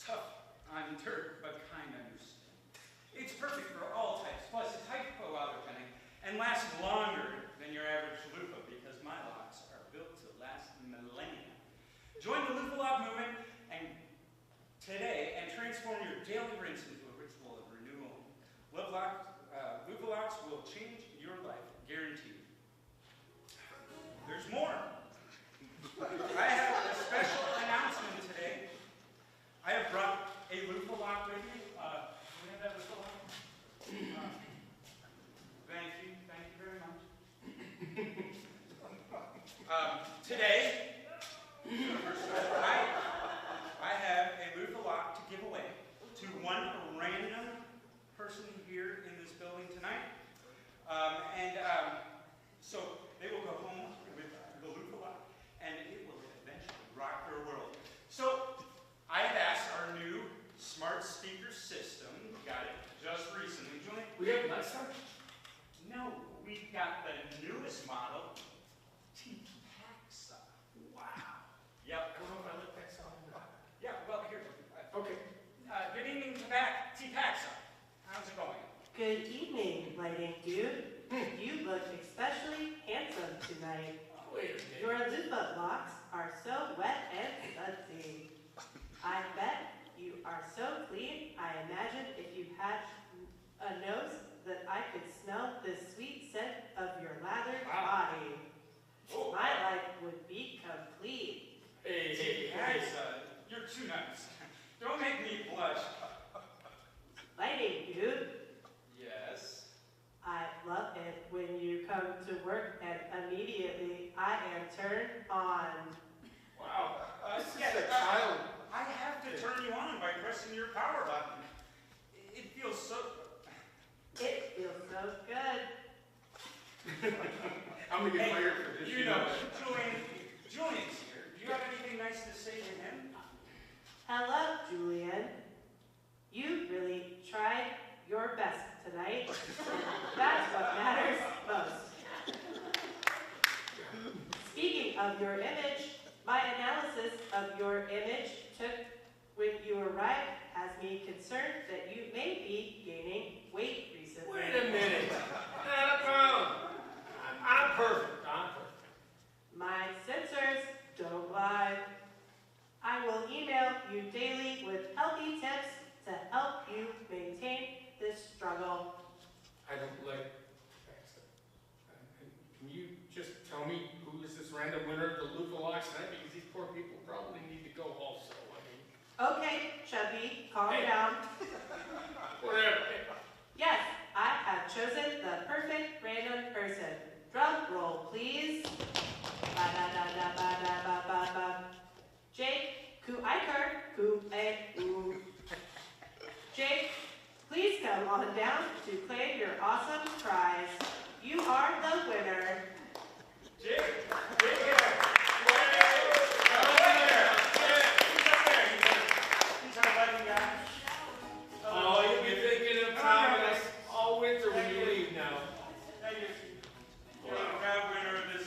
tough on dirt, but kind understand. It's perfect for all types, plus it's hypoallergenic and lasts longer than your average loofah because my locks are built to last millennia. Join the loofah lock movement today and transform your daily rinse into a ritual of renewal. Loofah locks will change your life, guaranteed. There's more. I have a special announcement today. I have brought a loofah lock with me. Do we have that loofah lock? Thank you very much. Today, I have a loofah lock to give away to one random person here in this building tonight. So they will go home with the loofah lock, and it will eventually rock their world. So I have asked our new smart speaker system, got it just recently, Julian. We have nice stuff? No, we've got the newest model, T-Paxa. Wow. Yep. I don't know if I like that song. Yeah, well, here. Okay. Good evening, T-Paxa. How's it going? Good evening, lighting dude. You look especially handsome tonight. Wait a minute. Your loofah locks are so wet and sudsy. I bet you are so clean, I imagine if you had a nose that I could smell the sweet scent of your lathered body. Oh, My life would be complete. Hey. Paxa, you're too nice. Don't make me blush. Lighting dude, Yes. I love it when you come to work and immediately I am turned on. Wow. This Yes, is a child. I have to turn you on by pressing your power button. It feels so... It feels so good. I'm gonna get fired for this. You know, Julian's here. Do you have anything nice to say to him? Hello, Julian. You really tried your best tonight. That's what matters most. Speaking of your image, my analysis of your image took when you arrived has me concerned that you may be gaining weight recently. Wait a minute. Not a problem. I'm perfect. My sensors don't lie. I will email you daily with healthy tips to help you maintain this struggle. I don't like Paxa. Can you just tell me who is this random winner of the loofah locks tonight? Because these poor people probably need to go also. Okay, Chubby, calm down. Whatever. Yes, I have chosen the perfect random person. Drum roll, please. Ba-da-da-da-ba-da-ba-ba-ba. Jake, ku-iker, Jake, please come on down to claim your awesome prize. You are the winner. Jake, He's our lighting guy. Oh, you'll be thinking of Thomas all winter when you leave now. Thank you. You're the proud winner of this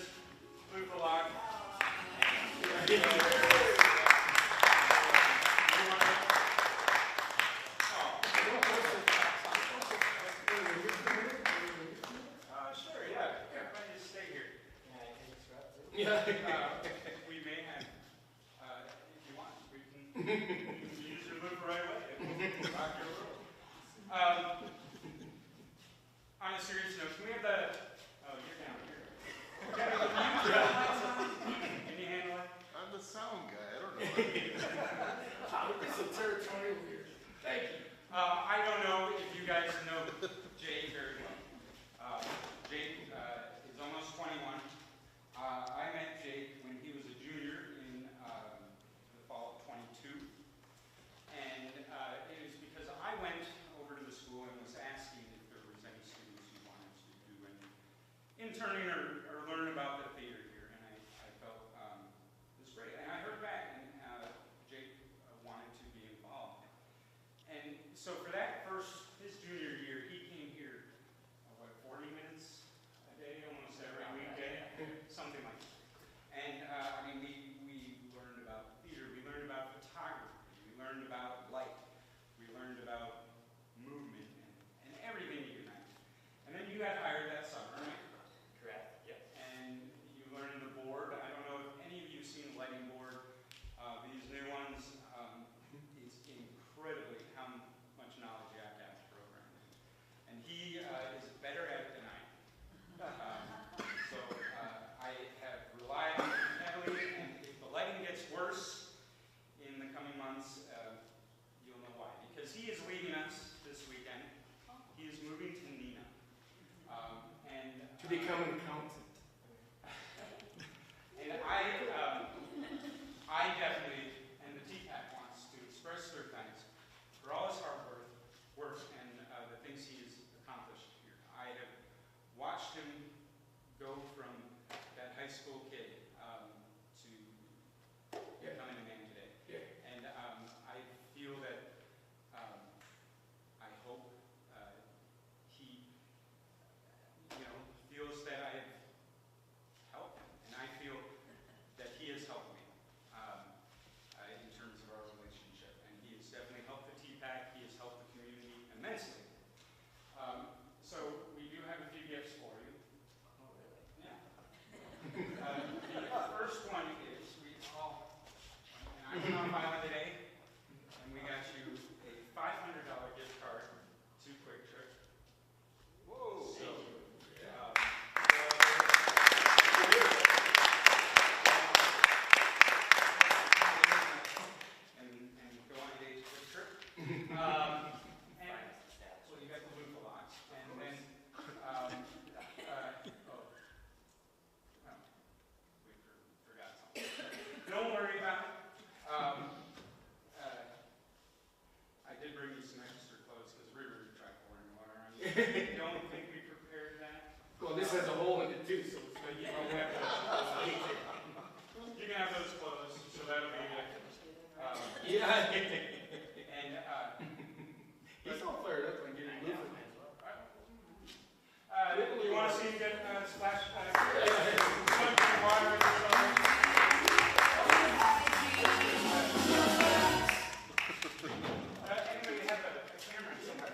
loofah lock. Sure, yeah. Why don't you stay here? Yeah. We may have, if you want, we can use your loofah right away. It will rock your world. On a serious note, can we have the, oh, you're down here. Can you handle it? I'm the sound guy. I don't know. It's a territorial here. Thank you. I don't know if you guys know Jake very well. Jake is almost 21. I met Jake when he was a junior in the fall of 22. And it was because I went over to the school and was asking if there was any students who wanted to do an interning or learn about the theater here. And I felt it was great. And I heard back, and Jake wanted to be involved. And so for that his junior year, he came here, 40 minutes a day, almost every weekend. become an accountant. And I definitely, and the TPAC wants to express their thanks for all his hard work and the things he has accomplished here. I have watched him go from that high school kid to becoming a man today. Yeah. And I feel that, I hope he, feels that I have helped him. And I feel that he has helped me in terms of our relationship. And he has definitely helped the TPAC. He has helped the community immensely. So we do have a few gifts for you. Oh, really? Yeah. The first one is and I went on Island today, and we got you a $500 gift card to Quick Trip. Whoa! So, and go on a date to Quick Trip. Well, you got the loofah locks, and then we forgot something. Don't worry about it. I did bring you some extra clothes because River tried pouring water on you. I don't think we prepared that. Well, this has a hole in it too, so it's But you can have those. You can have those clothes, so that'll be good. yeah. And He's all fired up on getting moving. you want to see him get splash water with his anybody have a camera somewhere?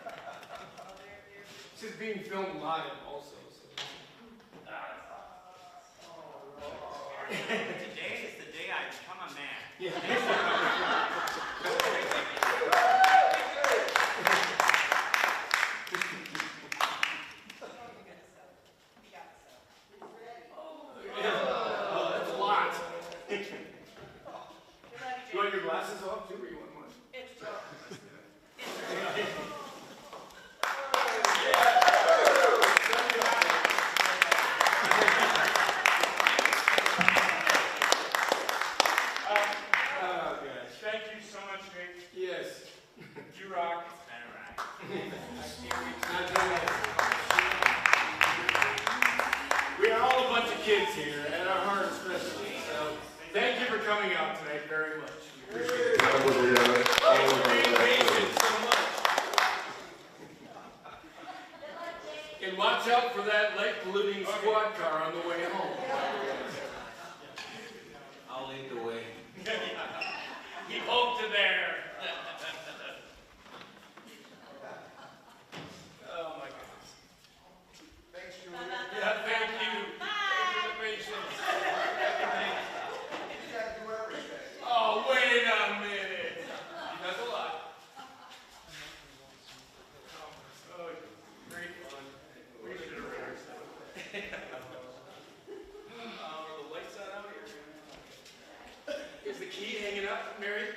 This is being filmed live also. So. Today is the day I become a man. Oh, that's a lot. You want your glasses off too, or you want one? It's Thank you so much, Jake. Yes. You rock. We are all a bunch of kids here, and our heart especially. So, thank you for coming out tonight very much. We appreciate it. Thanks for being patient so much. And watch out for that light polluting squad car on the way home. I'll lead the way. Keep hope to there. Oh my goodness. Thanks, Julie. Yeah, thank you. Thanks for the patience. You gotta do everything. Oh, wait a minute. He does a lot. Oh, great fun. We should have rehearsed that. Are the lights on out here? Is the key hanging up, Mary?